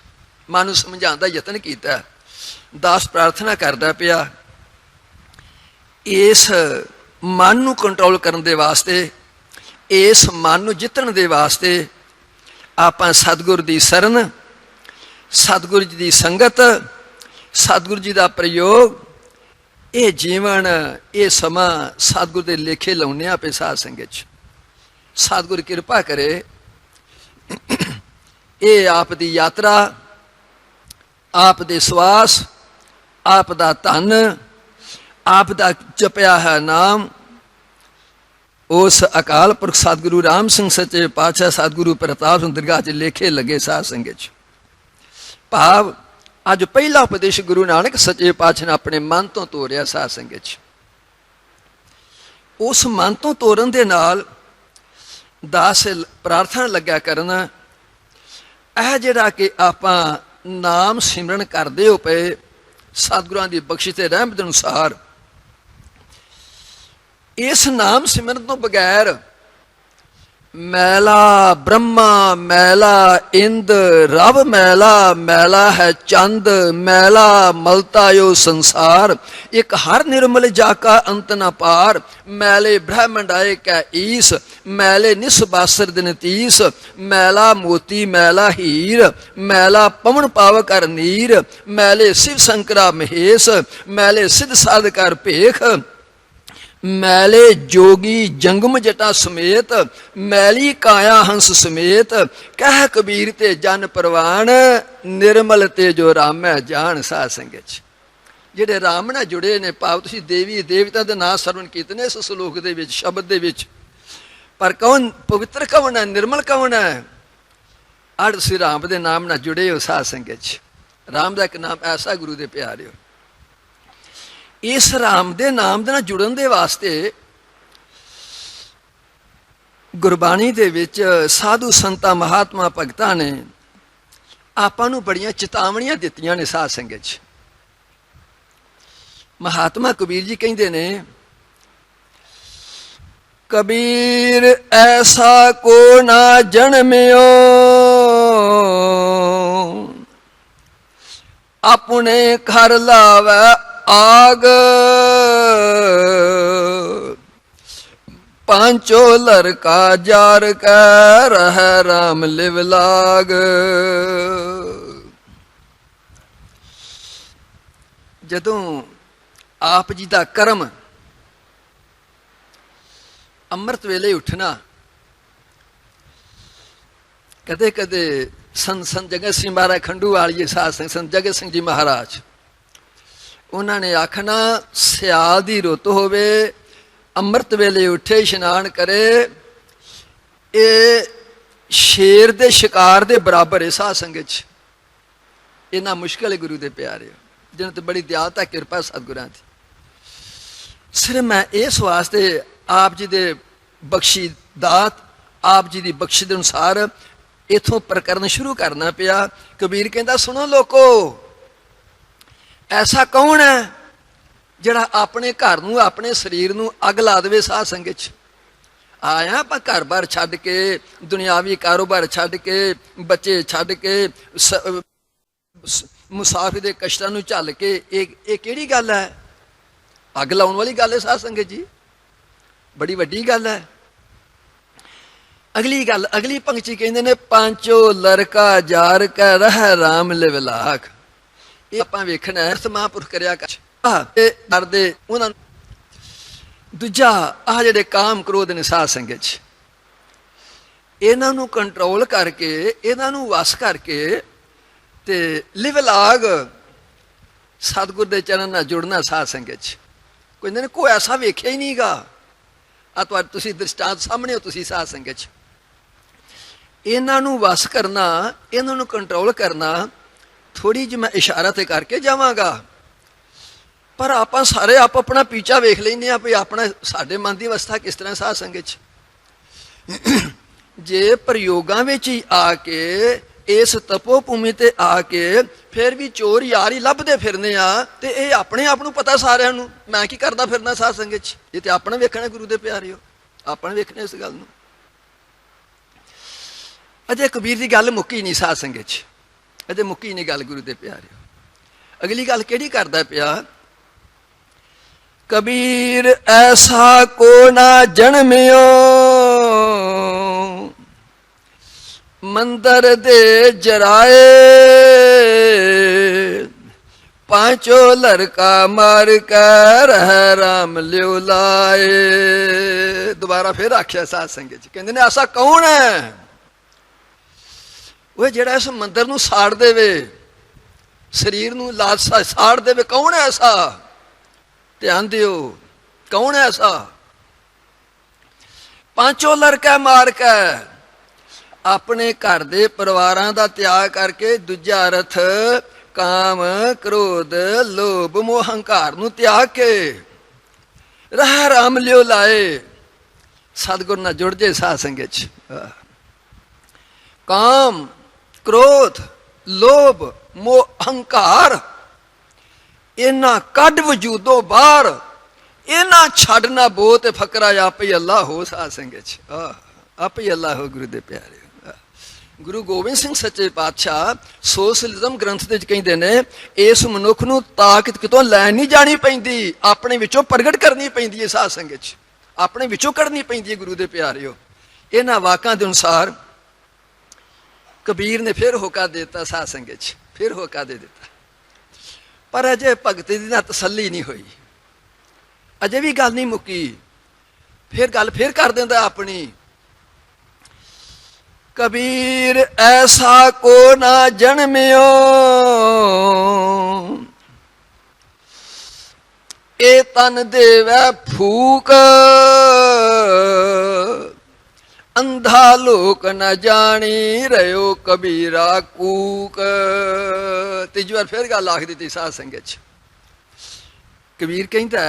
[SPEAKER 1] ਮਨ ਨੂੰ ਸਮਝਾਉਣ ਦਾ ਯਤਨ ਕੀਤਾ। ਦਾਸ ਪ੍ਰਾਰਥਨਾ ਕਰਦਾ ਪਿਆ, ਇਸ ਮਨ ਨੂੰ ਕੰਟਰੋਲ ਕਰਨ ਦੇ ਵਾਸਤੇ, ਇਸ ਮਨ ਨੂੰ ਜਿੱਤਣ ਦੇ ਵਾਸਤੇ ਆਪਾਂ ਸਤਿਗੁਰ ਦੀ ਸ਼ਰਨ, ਸਤਿਗੁਰੂ ਜੀ ਦੀ ਸੰਗਤ, ਸਤਿਗੁਰੂ ਜੀ ਦਾ ਪ੍ਰਯੋਗ, ਇਹ ਜੀਵਨ, ਇਹ ਸਮਾਂ ਸਤਿਗੁਰ ਦੇ ਲੇਖੇ ਲਾਉਣੇ ਆਪੇ ਸਾਧ ਸੰਗਤ 'ਚ। ਸਤਿਗੁਰ ਕਿਰਪਾ ਕਰੇ, ਇਹ ਆਪ ਦੀ ਯਾਤਰਾ, ਆਪ ਦੇ ਸਵਾਸ, ਆਪ ਦਾ ਧਨ, ਆਪ ਦਾ ਜਪਿਆ ਹੈ ਨਾਮ, ਉਸ ਅਕਾਲ ਪੁਰਖ ਸਤਿਗੁਰੂ ਰਾਮ ਸਿੰਘ ਸੱਚੇ ਪਾਤਸ਼ਾਹ ਸਤਿਗੁਰੂ ਪ੍ਰਤਾਪ ਸਿੰਘ ਦਰਗਾਹ 'ਚ ਲੇਖੇ ਲੱਗੇ ਸਾਧ ਸੰਗਤ 'ਚ। ਭਾਵ ਅੱਜ ਪਹਿਲਾ ਉਪਦੇਸ਼ ਗੁਰੂ ਨਾਨਕ ਸੱਚੇ ਪਾਤਸ਼ਾਹ ਨੇ ਆਪਣੇ ਮਨ ਤੋਂ ਤੋਰਿਆ ਸਾਧ ਸੰਗਤ 'ਚ। ਉਸ ਮਨ ਤੋਂ ਤੋਰਨ ਦੇ ਨਾਲ ਦਾਸ ਪ੍ਰਾਰਥਨਾ ਲੱਗਿਆ ਕਰਨ, ਇਹ ਜਿਹੜਾ ਕਿ ਆਪਾਂ ਨਾਮ ਸਿਮਰਨ ਕਰਦੇ ਹੋ ਪਏ ਸਤਿਗੁਰਾਂ ਦੀ ਬਖਸ਼ਿਸ਼ ਤੇ ਰਹਿਮਤ ਅਨੁਸਾਰ, ਇਸ ਨਾਮ ਸਿਮਰਨ ਤੋਂ ਬਗੈਰ ਮੈਲਾ ਬ੍ਰਹਮਾ, ਮੈਲਾ ਇੰਦ, ਰਬ ਮੈਲਾ, ਮੈਲਾ ਹੈ ਚੰਦ, ਮੈਲਾ ਮਲਤਾਇਓ ਸੰਸਾਰ, ਇੱਕ ਹਰ ਨਿਰਮਲ ਜਾਕਾ ਅੰਤ ਨਾ ਪਾਰ, ਮੈਲੇ ਬ੍ਰਹਮੰਡ ਆਏ ਕੈ ਈਸ, ਮੈਲੇ ਨਿਸਬਾਸਰ ਦਿਨ ਤੀਸ, ਮੈਲਾ ਮੋਤੀ ਮੈਲਾ ਹੀਰ, ਮੈਲਾ ਪਵਨ ਪਾਵ ਕਰ ਨੀਰ, ਮੈਲੇ ਸ਼ਿਵ ਸ਼ੰਕਰਾ ਮਹੇਸ਼, ਮੈਲੇ ਸਿੱਧ ਸਾਧ ਕਰ ਭੇਖ, ਮੈਲੇ ਜੋਗੀ ਜੰਗਮ ਜਟਾ ਸਮੇਤ, ਮੈਲੀ ਕਾਇਆ ਹੰਸ ਸਮੇਤ, ਕਹਿ ਕਬੀਰ ਤੇ ਜਨ ਪ੍ਰਵਾਨ, ਨਿਰਮਲ ਤੇ ਜੋ ਰਾਮੈ ਜਾਣ। ਸਾਧ ਸੰਗਤ 'ਚ ਜਿਹੜੇ ਰਾਮ ਨਾਲ ਜੁੜੇ ਨੇ, ਭਾਵ ਤੁਸੀਂ ਦੇਵੀ ਦੇਵਤਾ ਦੇ ਨਾਂ ਸਰਵਣ ਕੀਤੇ ਨੇ ਇਸ ਸਲੋਕ ਦੇ ਵਿੱਚ, ਸ਼ਬਦ ਦੇ ਵਿੱਚ, ਪਰ ਕੌਣ ਪਵਿੱਤਰ ਕੌਣ ਹੈ, ਨਿਰਮਲ ਕੌਣ ਹੈ? ਅੜ ਤੁਸੀਂ ਰਾਮ ਦੇ ਨਾਮ ਨਾਲ ਜੁੜੇ ਹੋ ਸਾਧ ਸੰਗਤ 'ਚ। ਰਾਮ ਦਾ ਇੱਕ ਨਾਮ ਐਸਾ ਗੁਰੂ ਦੇ ਪਿਆਰਿਓ, ਇਸ ਰਾਮ ਦੇ ਨਾਮ ਦੇ ਨਾਲ ਜੁੜਨ ਦੇ ਵਾਸਤੇ ਗੁਰਬਾਣੀ ਦੇ ਵਿੱਚ ਸਾਧੂ ਸੰਤਾਂ ਮਹਾਤਮਾ ਭਗਤਾਂ ਨੇ ਆਪਾਂ ਨੂੰ ਬੜੀਆਂ ਚੇਤਾਵਨੀਆਂ ਦਿੱਤੀਆਂ ਨੇ ਸਾਧ ਸੰਗਤ 'ਚ। ਮਹਾਤਮਾ ਕਬੀਰ ਜੀ ਕਹਿੰਦੇ ਨੇ, ਕਬੀਰ ਐਸਾ ਕੋ ਨਾ ਜਨਮਿਓ, ਆਪਣੇ ਘਰ ਲਾਵੈ ਆਗ, ਪਾਂਚੋ ਲੜਕਾ ਜਾਰ ਕੈ ਰਹਿ ਰਾਮ ਲਿਵ ਲਾਗ। ਜਦੋਂ ਆਪ ਜੀ ਦਾ ਕਰਮ ਅੰਮ੍ਰਿਤ ਵੇਲੇ ਉੱਠਣਾ, ਕਦੇ ਕਦੇ ਸੰਤ ਜਗਤ ਸਿੰਘ ਮਹਾਰਾਜ ਖੰਡੂ ਵਾਲੀਏ ਸਾਧ ਸੰਤ ਜਗਤ ਸਿੰਘ ਜੀ ਮਹਾਰਾਜ, ਉਹਨਾਂ ਨੇ ਆਖਣਾ ਸਿਆਲ ਦੀ ਰੁੱਤ ਹੋਵੇ, ਅੰਮ੍ਰਿਤ ਵੇਲੇ ਉੱਠੇ, ਇਸ਼ਨਾਨ ਕਰੇ, ਇਹ ਸ਼ੇਰ ਦੇ ਸ਼ਿਕਾਰ ਦੇ ਬਰਾਬਰ ਹੈ ਸਾਧ ਸੰਗਤ 'ਚ। ਇੰਨਾ ਮੁਸ਼ਕਿਲ ਹੈ ਗੁਰੂ ਦੇ ਪਿਆਰਿਓ, ਜਿਹਨਾਂ ਤੇ ਬੜੀ ਦਿਆਲਤਾ ਕਿਰਪਾ ਸਤਿਗੁਰਾਂ ਦੀ। ਸਿਰਫ ਮੈਂ ਇਸ ਵਾਸਤੇ ਆਪ ਜੀ ਦੇ ਬਖਸ਼ੀ ਦਾਤ, ਆਪ ਜੀ ਦੀ ਬਖਸ਼ੀ ਦੇ ਅਨੁਸਾਰ ਇਥੋਂ ਪ੍ਰਕਰਨ ਸ਼ੁਰੂ ਕਰਨਾ ਪਿਆ। ਕਬੀਰ ਕਹਿੰਦਾ ਸੁਣੋ ਲੋਕੋ, ਐਸਾ ਕੌਣ ਹੈ ਜਿਹੜਾ ਆਪਣੇ ਘਰ ਨੂੰ, ਆਪਣੇ ਸਰੀਰ ਨੂੰ ਅੱਗ ਲਾ ਦੇਵੇ ਸਾਧ ਸੰਗਤ 'ਚ। ਆਇਆ ਆਪਾਂ ਘਰ ਬਾਰ ਛੱਡ ਕੇ, ਦੁਨਿਆਵੀ ਕਾਰੋਬਾਰ ਛੱਡ ਕੇ, ਬੱਚੇ ਛੱਡ ਕੇ, ਮੁਸਾਫਿਰ ਦੇ ਕਸ਼ਟਾਂ ਨੂੰ ਝੱਲ ਕੇ, ਇਹ ਕਿਹੜੀ ਗੱਲ ਹੈ? ਅੱਗ ਲਾਉਣ ਵਾਲੀ ਗੱਲ ਹੈ ਸਾਧ ਸੰਗਤ ਜੀ, ਬੜੀ ਵੱਡੀ ਗੱਲ ਹੈ। ਅਗਲੀ ਗੱਲ, ਅਗਲੀ ਪੰਕਤੀ ਕਹਿੰਦੇ ਨੇ ਪਾਂਚੋ ਲੜਕਾ ਜਾਰ ਕਾ ਰਹਿ ਰਾਮ ਲਿਵਲਾਖ। ਇਹ ਆਪਾਂ ਵੇਖਣਾ ਹੈ ਮਹਾਂਪੁਰਖ ਕਰਿਆ ਕਰਦੇ ਉਹਨਾਂ ਨੂੰ। ਦੂਜਾ ਆਹ ਜਿਹੜੇ ਕਾਮ ਕ੍ਰੋਧ ਨੇ ਸਾਧ ਸੰਗਤ 'ਚ, ਇਹਨਾਂ ਨੂੰ ਕੰਟਰੋਲ ਕਰਕੇ, ਇਹਨਾਂ ਨੂੰ ਵਸ ਕਰਕੇ ਤੇ ਲਿਵਲਾਗ ਸਤਿਗੁਰ ਦੇ ਚਰਨ ਨਾਲ ਜੁੜਨਾ ਸਾਧ ਸੰਗਤ 'ਚ। ਕਹਿੰਦੇ ਨੇ ਕੋਈ ਐਸਾ ਵੇਖਿਆ ਹੀ ਨਹੀਂਗਾ। ਆ ਤੁਹਾਡੇ ਤੁਸੀਂ ਦ੍ਰਿਸ਼ਟਾਂਤ ਸਾਹਮਣੇ ਹੋ, ਤੁਸੀਂ ਸਾਧ ਸੰਗਤ 'ਚ ਇਹਨਾਂ ਨੂੰ ਵਸ ਕਰਨਾ, ਇਹਨਾਂ ਨੂੰ ਕੰਟਰੋਲ ਕਰਨਾ। ਥੋੜ੍ਹੀ ਜਿਹੀ ਮੈਂ ਇਸ਼ਾਰਾ ਤੇ ਕਰਕੇ ਜਾਵਾਂਗਾ, ਪਰ ਆਪਾਂ ਸਾਰੇ ਆਪ ਆਪਣਾ ਪੀਚਾ ਵੇਖ ਲੈਂਦੇ ਹਾਂ ਵੀ ਆਪਣਾ, ਸਾਡੇ ਮਨ ਦੀ ਅਵਸਥਾ ਕਿਸ ਤਰ੍ਹਾਂ ਸਾਧ ਸੰਗਤ 'ਚ। ਜੇ ਪ੍ਰਯੋਗਾਂ ਵਿੱਚ ਹੀ ਆ ਕੇ, ਇਸ ਤਪੋ ਭੂਮੀ ਤੇ ਆ ਕੇ ਫਿਰ ਵੀ ਚੋਰ ਯਾਰ ਹੀ ਲੱਭਦੇ ਫਿਰਨੇ ਆ, ਤੇ ਇਹ ਆਪਣੇ ਆਪ ਨੂੰ ਪਤਾ ਸਾਰਿਆਂ ਨੂੰ ਮੈਂ ਕੀ ਕਰਦਾ ਫਿਰਨਾ ਸਾਧ ਸੰਗਤ 'ਚ। ਇਹ ਤੇ ਆਪਣਾ ਵੇਖਣਾ ਗੁਰੂ ਦੇ ਪਿਆਰਿਓ, ਆਪਣਾ ਵੇਖਣਾ ਇਸ ਗੱਲ ਨੂੰ। ਅਜੇ ਕਬੀਰ ਦੀ ਗੱਲ ਮੁੱਕੀ ਨਹੀਂ ਸਾਧ ਸੰਗਤ 'ਚ, ਅਜੇ ਮੁੱਕੀ ਨਹੀਂ ਗੱਲ ਗੁਰੂ ਦੇ ਪਿਆਰਿਓ। ਅਗਲੀ ਗੱਲ ਕਿਹੜੀ ਕਰਦਾ ਪਿਆ? ਕਬੀਰ ਐਸਾ ਕੋ ਨਾ ਜਨਮਿਓ, ਮੰਦਰ ਦੇ ਜਰਾਏ, ਪਾਂਚੋ ਲੜਕਾ ਮਾਰ ਕਰ ਰਹਿ ਰਾਮ ਲਿਓ ਲਾਏ। ਦੁਬਾਰਾ ਫਿਰ ਆਖਿਆ ਸਾਧ ਸੰਗਤ 'ਚ, ਕਹਿੰਦੇ ਨੇ ਐਸਾ ਕੌਣ ਹੈ ਉਹ ਜਿਹੜਾ ਇਸ ਮੰਦਰ ਨੂੰ ਸਾੜ ਦੇਵੇ, ਸਰੀਰ ਨੂੰ ਸਾੜ ਦੇਵੇ? ਕੌਣ ਹੈ ਐਸਾ? ਧਿਆਨ ਦਿਓ, ਕੌਣ ਹੈ ਐਸਾ? ਪਾਂਚੋ ਲੜਕਾ ਮਾਰ ਕੇ, ਆਪਣੇ ਘਰ ਦੇ ਪਰਿਵਾਰਾਂ ਦਾ ਤਿਆਗ ਕਰਕੇ, ਦੂਜਾ ਅਰਥ ਕਾਮ ਕ੍ਰੋਧ ਲੋਭ ਮੋਹ ਹੰਕਾਰ ਨੂੰ ਤਿਆਗ ਕੇ ਰਹਿ ਰਾਮ ਲਿਓ ਲਾਏ, ਸਤਿਗੁਰ ਨਾਲ ਜੁੜ ਜੇ ਸਾਧ ਸੰਗਤ 'ਚ। ਕਾਮ ਕ੍ਰੋਧ ਲੋਭ ਮੋਹ ਹੰਕਾਰ, ਇਹਨਾਂ ਕੱਢ ਵਜੂਦੋਂ ਬਾਹਰ, ਇਹਨਾਂ ਛੱਡਣਾ ਬੋ ਤੇ ਫਕਰਾ ਆਪੇ ਹੀ ਅੱਲਾ ਹੋ ਸਾਧ ਸੰਗਤ 'ਚ। ਆਪੇ ਹੀ ਅੱਲਾ ਹੋ ਗੁਰੂ ਦੇ ਪਿਆਰੇ। ਗੁਰੂ ਗੋਬਿੰਦ ਸਿੰਘ ਸੱਚੇ ਪਾਤਸ਼ਾਹ ਸੋਸ਼ਲਿਜ਼ਮ ਗ੍ਰੰਥ ਦੇ ਵਿੱਚ ਕਹਿੰਦੇ ਨੇ, ਇਸ ਮਨੁੱਖ ਨੂੰ ਤਾਕਤ ਕਿਤੋਂ ਲੈਣ ਨਹੀਂ ਜਾਣੀ ਪੈਂਦੀ, ਆਪਣੇ ਵਿੱਚੋਂ ਪ੍ਰਗਟ ਕਰਨੀ ਪੈਂਦੀ ਹੈ ਸਾਧ ਸੰਗਤ 'ਚ, ਆਪਣੇ ਵਿੱਚੋਂ ਕੱਢਣੀ ਪੈਂਦੀ ਹੈ ਗੁਰੂ ਦੇ ਪਿਆਰਿਓ। ਇਹਨਾਂ ਵਾਕਾਂ ਦੇ ਅਨੁਸਾਰ ਕਬੀਰ ਨੇ ਫਿਰ ਹੋਕਾ ਦੇ ਦਿੱਤਾ ਸਾਧ ਸੰਗਤ 'ਚ, ਫਿਰ ਹੋਕਾ ਦੇ ਦਿੱਤਾ। ਪਰ ਅਜੇ ਭਗਤੀ ਦੀ ਨਾ ਤਸੱਲੀ ਨਹੀਂ ਹੋਈ, ਅਜੇ ਵੀ ਗੱਲ ਨਹੀਂ ਮੁੱਕੀ। ਫਿਰ ਗੱਲ ਫਿਰ ਕਰ ਦਿੰਦਾ ਆਪਣੀ। ਕਬੀਰ ਐਸਾ ਕੋ ਨਾ ਜਨਮਿਓ, ਇਹ ਤਨ ਦੇਵੈ ਫੂਕ, ਅੰਧਾ ਲੋਕ ਨ ਜਾਣੀ ਰਿਓ ਕਬੀਰਾ ਕੂਕ। ਤੀਜੀ ਵਾਰ ਫਿਰ ਗੱਲ ਆਖ ਦਿੱਤੀ ਸਾਧ ਸੰਗਤ 'ਚ। ਕਬੀਰ ਕਹਿੰਦਾ,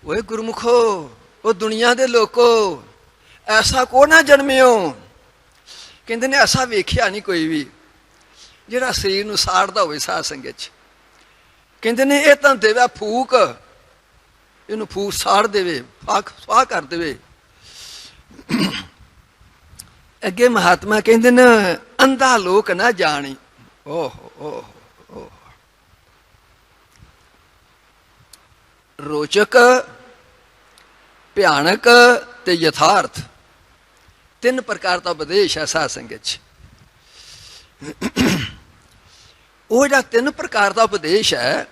[SPEAKER 1] ਓਏ ਗੁਰਮੁਖੋ, ਉਹ ਦੁਨੀਆ ਦੇ ਲੋਕੋ, ਐਸਾ ਕੋ ਨਾ ਜਨਮਿਓ। ਕਹਿੰਦੇ ਨੇ ਐਸਾ ਵੇਖਿਆ ਨਹੀਂ ਕੋਈ ਵੀ ਜਿਹੜਾ ਸਰੀਰ ਨੂੰ ਸਾੜਦਾ ਹੋਵੇ ਸਾਧ ਸੰਗਤ 'ਚ। ਕਹਿੰਦੇ ਨੇ ਇਹ ਤਾਂ ਦੇਵੇ ਫੂਕ, ਇਹਨੂੰ ਫੂਕ ਸਾੜ ਦੇਵੇ, ਸਵਾਹ ਕਰ ਦੇਵੇ। ਅੱਗੇ ਮਹਾਤਮਾ ਕਹਿੰਦੇ ਨੇ ਅੰਧਾ ਲੋਕ ਨਾ ਜਾਣੀ। ਓਹ ਓਹ, ਰੋਚਕ, ਭਿਆਨਕ ਤੇ ਯਥਾਰਥ, ਤਿੰਨ ਪ੍ਰਕਾਰ ਦਾ ਉਪਦੇਸ਼ ਹੈ ਸਾਧ ਸੰਗਤ 'ਚ। ਉਹ ਜਿਹੜਾ ਤਿੰਨ ਪ੍ਰਕਾਰ ਦਾ ਉਪਦੇਸ਼ ਹੈ,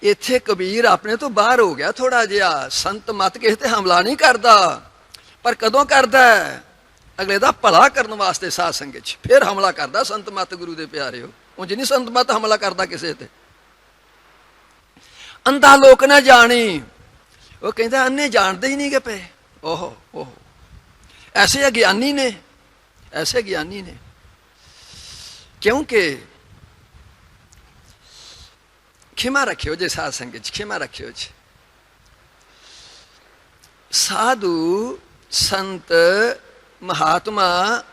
[SPEAKER 1] ਇੱਥੇ ਕਬੀਰ ਆਪਣੇ ਤੋਂ ਬਾਹਰ ਹੋ ਗਿਆ ਥੋੜਾ ਜਿਹਾ। ਸੰਤ ਮਤ ਕਿਸੇ ਤੇ ਹਮਲਾ ਨਹੀਂ ਕਰਦਾ, ਪਰ ਕਦੋਂ ਕਰਦਾ? ਅਗਲੇ ਦਾ ਭਲਾ ਕਰਨ ਵਾਸਤੇ ਸਾਧ ਸੰਗਤ 'ਚ ਫਿਰ ਹਮਲਾ ਕਰਦਾ ਸੰਤ ਮਤ। ਗੁਰੂ ਦੇ ਪਿਆਰਿਓ, ਉਂਝ ਨਹੀਂ ਸੰਤ ਮਤ ਹਮਲਾ ਕਰਦਾ ਕਿਸੇ ਤੇ। ਅੰਧਾ ਲੋਕ ਨਾ ਜਾਣੀ, ਉਹ ਕਹਿੰਦਾ ਅੰਨੇ ਜਾਣਦੇ ਹੀ ਨਹੀਂ ਗੇ ਪਏ। ਓਹੋ ਓਹੋ, ਐਸੇ ਅਗਿਆਨੀ ਨੇ, ਐਸੇ ਗਿਆਨੀ ਨੇ। ਕਿਉਂਕਿ ਖਿਮਾ ਰੱਖਿਓ ਜੇ ਸਾਧ ਸੰਗਤ 'ਚ, ਖਿਮਾ ਰੱਖਿਓ ਜੀ। ਸਾਧੂ ਸੰਤ ਮਹਾਤਮਾ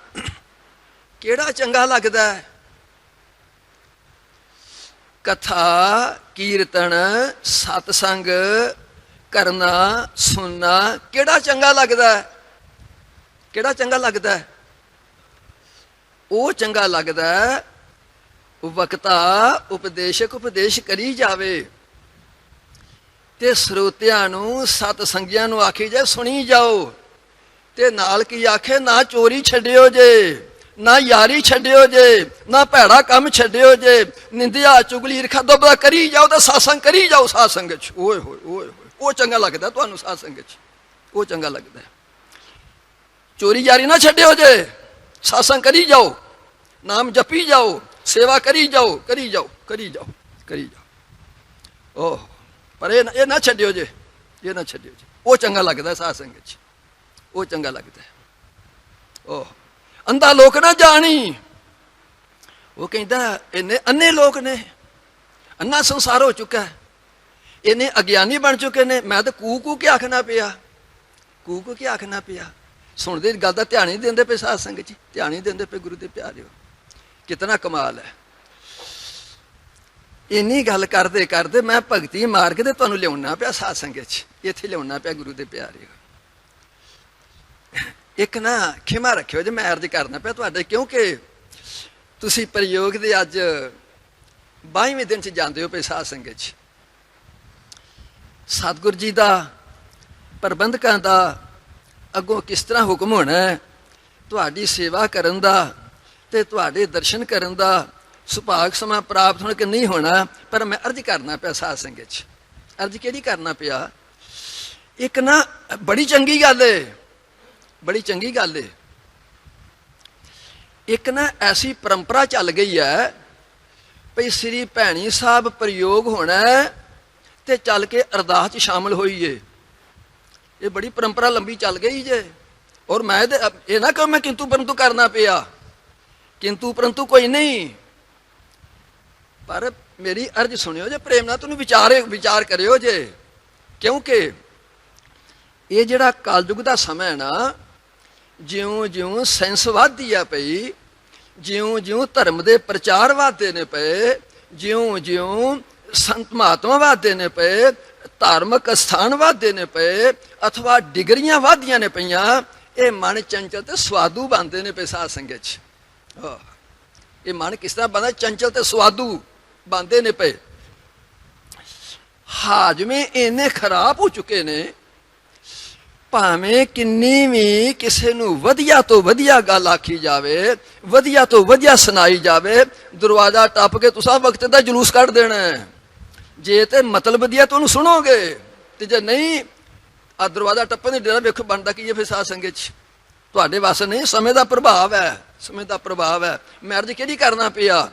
[SPEAKER 1] ਕਿਹੜਾ ਚੰਗਾ ਲੱਗਦਾ ਹੈ? ਕਥਾ ਕੀਰਤਨ ਸਤਸੰਗ ਕਰਨਾ ਸੁਣਨਾ ਕਿਹੜਾ ਚੰਗਾ ਲੱਗਦਾ ਹੈ? ਕਿਹੜਾ ਚੰਗਾ ਲੱਗਦਾ ਹੈ? ਉਹ ਚੰਗਾ ਲੱਗਦਾ ਵਕਤਾ ਉਪਦੇਸ਼ਕ ਉਪਦੇਸ਼ ਕਰੀ ਜਾਵੇ ਤੇ ਸਰੋਤਿਆਂ ਨੂੰ ਸਤ ਸੰਗੀਆਂ ਨੂੰ ਆਖੀ ਜਾਏ ਸੁਣੀ ਜਾਓ, ਤੇ ਨਾਲ ਕੀ ਆਖੇ? ਨਾ ਚੋਰੀ ਛੱਡਿਓ ਜੇ, ਨਾ ਯਾਰੀ ਛੱਡਿਓ ਜੇ, ਨਾ ਭੈੜਾ ਕੰਮ ਛੱਡਿਓ ਜੇ, ਨਿੰਦਿਆ ਚੁਗਲੀ ਈਰਖਾ ਦੁਬਦਾ ਕਰੀ ਜਾਓ ਤੇ ਸਾਸੰਗ ਕਰੀ ਜਾਓ ਸਾਧ ਸੰਗਤ 'ਚ। ਓਏ ਹੋਏ ਓਏ ਹੋਏ, ਉਹ ਚੰਗਾ ਲੱਗਦਾ ਤੁਹਾਨੂੰ ਸਾਧ ਸੰਗਤ 'ਚ, ਉਹ ਚੰਗਾ ਲੱਗਦਾ। ਚੋਰੀ ਯਾਰੀ ਨਾ ਛੱਡਿਓ ਜੇ, ਸਾਸੰਗ ਕਰੀ ਜਾਓ, ਨਾਮ ਜਪੀ ਜਾਓ, ਸੇਵਾ ਕਰੀ ਜਾਓ, ਕਰੀ ਜਾਓ, ਕਰੀ ਜਾਓ, ਕਰੀ ਜਾਓ। ਓਹ ਪਰ ਇਹ ਨਾ ਛੱਡਿਓ ਜੇ, ਇਹ ਨਾ ਛੱਡਿਓ ਜੇ। ਉਹ ਚੰਗਾ ਲੱਗਦਾ ਸਾਧ ਸੰਗਤ 'ਚ, ਉਹ ਚੰਗਾ ਲੱਗਦਾ। ਓਹ ਅੰਧਾ ਲੋਕ ਨਾ ਜਾਣੀ, ਉਹ ਕਹਿੰਦਾ ਇੰਨੇ ਅੰਨੇ ਲੋਕ ਨੇ, ਅੰਨਾ ਸੰਸਾਰ ਹੋ ਚੁੱਕਾ, ਇੰਨੇ ਅਗਿਆਨੀ ਬਣ ਚੁੱਕੇ ਨੇ। ਮੈਂ ਤਾਂ ਕੂ ਕੂ ਕੇ ਆਖਣਾ ਪਿਆ, ਕੂ ਕੂ ਕੇ ਆਖਣਾ ਪਿਆ। ਸੁਣਦੇ ਗੱਲ ਦਾ ਧਿਆਨ ਹੀ ਦਿੰਦੇ ਪਏ ਸਾਧ ਸੰਗਤ ਜੀ, ਧਿਆਨ ਹੀ ਦਿੰਦੇ ਪਏ ਗੁਰੂ ਦੇ ਪਿਆਰਿਓ। ਕਿਤਨਾ ਕਮਾਲ ਹੈ। ਇੰਨੀ ਗੱਲ ਕਰਦੇ ਕਰਦੇ ਮੈਂ ਭਗਤੀ ਮਾਰਗ ਤੇ ਤੁਹਾਨੂੰ ਲਿਆਉਣਾ ਪਿਆ ਸਾਧ ਸੰਗਤ 'ਚ, ਇੱਥੇ ਲਿਆਉਣਾ ਪਿਆ ਗੁਰੂ ਦੇ ਪਿਆਰਿਓ। ਇੱਕ ਨਾ ਖਿਮਾ ਰੱਖਿਓ ਜੇ, ਮੈਂ ਅਰਜ਼ ਕਰਨਾ ਪਿਆ ਤੁਹਾਡੇ, ਕਿਉਂਕਿ ਤੁਸੀਂ ਪ੍ਰਯੋਗ ਦੇ ਅੱਜ 22ਵੇਂ ਦਿਨ 'ਚ ਜਾਂਦੇ ਹੋ ਪਏ ਸਾਧ ਸੰਗਤ 'ਚ। ਸਤਿਗੁਰ ਜੀ ਦਾ ਪ੍ਰਬੰਧਕਾਂ ਦਾ ਅੱਗੋਂ ਕਿਸ ਤਰ੍ਹਾਂ ਹੁਕਮ ਹੋਣਾ ਤੁਹਾਡੀ ਸੇਵਾ ਕਰਨ ਦਾ ਤੇ ਤੁਹਾਡੇ ਦਰਸ਼ਨ ਕਰਨ ਦਾ ਸੁਭਾਗ ਸਮਾਂ ਪ੍ਰਾਪਤ ਹੋਣ ਕਿ ਨਹੀਂ ਹੋਣਾ, ਪਰ ਮੈਂ ਅਰਜ਼ ਕਰਨਾ ਪਿਆ ਸਾਧ ਸੰਗਤ 'ਚ। ਅਰਜ਼ ਕਿਹੜੀ ਕਰਨਾ ਪਿਆ? ਇੱਕ ਨਾ ਬੜੀ ਚੰਗੀ ਗੱਲ ਏ, ਬੜੀ ਚੰਗੀ ਗੱਲ ਏ। ਇੱਕ ਨਾ ਐਸੀ ਪਰੰਪਰਾ ਚੱਲ ਗਈ ਹੈ ਭਈ ਸ੍ਰੀ ਭੈਣੀ ਸਾਹਿਬ ਪ੍ਰਯੋਗ ਹੋਣਾ ਤੇ ਚੱਲ ਕੇ ਅਰਦਾਸ 'ਚ ਸ਼ਾਮਲ ਹੋਈਏ। ਇਹ ਬੜੀ ਪਰੰਪਰਾ ਲੰਬੀ ਚੱਲ ਗਈ ਜੇ। ਔਰ ਮੈਂ ਇਹ ਨਾ ਕਹਾਂ ਮੈਂ ਕਿੰਤੂ ਪਰੰਤੂ ਕਰਨਾ ਪਿਆ, ਕਿੰਤੂ ਪਰੰਤੂ ਕੋਈ ਨਹੀਂ। ਪਰ ਮੇਰੀ ਅਰਜ਼ ਸੁਣਿਓ ਜੇ ਪ੍ਰੇਮ ਨਾਲ, ਤੁਹਾਨੂੰ ਵਿਚਾਰ ਕਰਿਓ ਜੇ। ਕਿਉਂਕਿ ਇਹ ਜਿਹੜਾ ਕਲਯੁਗ ਦਾ ਸਮਾਂ ਹੈ ਨਾ, ਜਿਉਂ ਜਿਉਂ ਸਾਇੰਸ ਵੱਧਦੀ ਆ ਪਈ, ਜਿਉਂ ਜਿਉਂ ਧਰਮ ਦੇ ਪ੍ਰਚਾਰ ਵੱਧਦੇ ਨੇ ਪਏ, ਜਿਉਂ ਜਿਉਂ ਸੰਤ ਮਹਾਤਮਾ ਵੱਧਦੇ ਨੇ ਪਏ, ਧਾਰਮਿਕ ਸਥਾਨ ਵੱਧਦੇ ਨੇ ਪਏ, ਅਥਵਾ ਡਿਗਰੀਆਂ ਵੱਧਦੀਆਂ ਨੇ ਪਈਆਂ, ਇਹ ਮਨ ਚੰਚਲ ਤੇ ਸਵਾਦੂ ਬਣਦੇ ਨੇ ਪਏ ਸਾਧ ਸੰਗਤ 'ਚ। ਇਹ ਮਨ ਕਿਸ ਤਰ੍ਹਾਂ ਬਣਦਾ? ਚੰਚਲ ਤੇ ਸਵਾਦੂ ਬਣਦੇ ਨੇ ਪਏ। ਹਾਜ਼ਮੇ ਇੰਨੇ ਖਰਾਬ ਹੋ ਚੁੱਕੇ ਨੇ, ਭਾਵੇਂ ਕਿੰਨੀ ਵੀ ਕਿਸੇ ਨੂੰ ਵਧੀਆ ਤੋਂ ਵਧੀਆ ਗੱਲ ਆਖੀ ਜਾਵੇ, ਵਧੀਆ ਤੋਂ ਵਧੀਆ ਸੁਣਾਈ ਜਾਵੇ, ਦਰਵਾਜ਼ਾ ਟੱਪ ਕੇ ਤੁਸੀਂ ਵਕਤ ਦਾ ਜਲੂਸ ਕੱਢ ਦੇਣਾ। ਜੇ ਤੇ ਮਤਲਬ ਵਧੀਆ ਤਾਂ ਉਹਨੂੰ ਸੁਣੋਗੇ, ਤੇ ਜੇ ਨਹੀਂ ਆ ਦਰਵਾਜ਼ਾ ਟੱਪਣ ਦੀ ਡੇਰਾ ਵੇਖੋ ਬਣਦਾ ਕੀ ਹੈ ਫਿਰ ਸਾਧ ਸੰਗਤ 'ਚ। ਤੁਹਾਡੇ ਵਾਸ ਨਹੀਂ, ਸਮੇਂ ਦਾ ਪ੍ਰਭਾਵ ਹੈ, ਸਮੇਂ ਦਾ ਪ੍ਰਭਾਵ ਹੈ। ਮੈਂ ਅਰਜ਼ ਕਿਹੜੀ ਕਰਨਾ ਪਿਆ?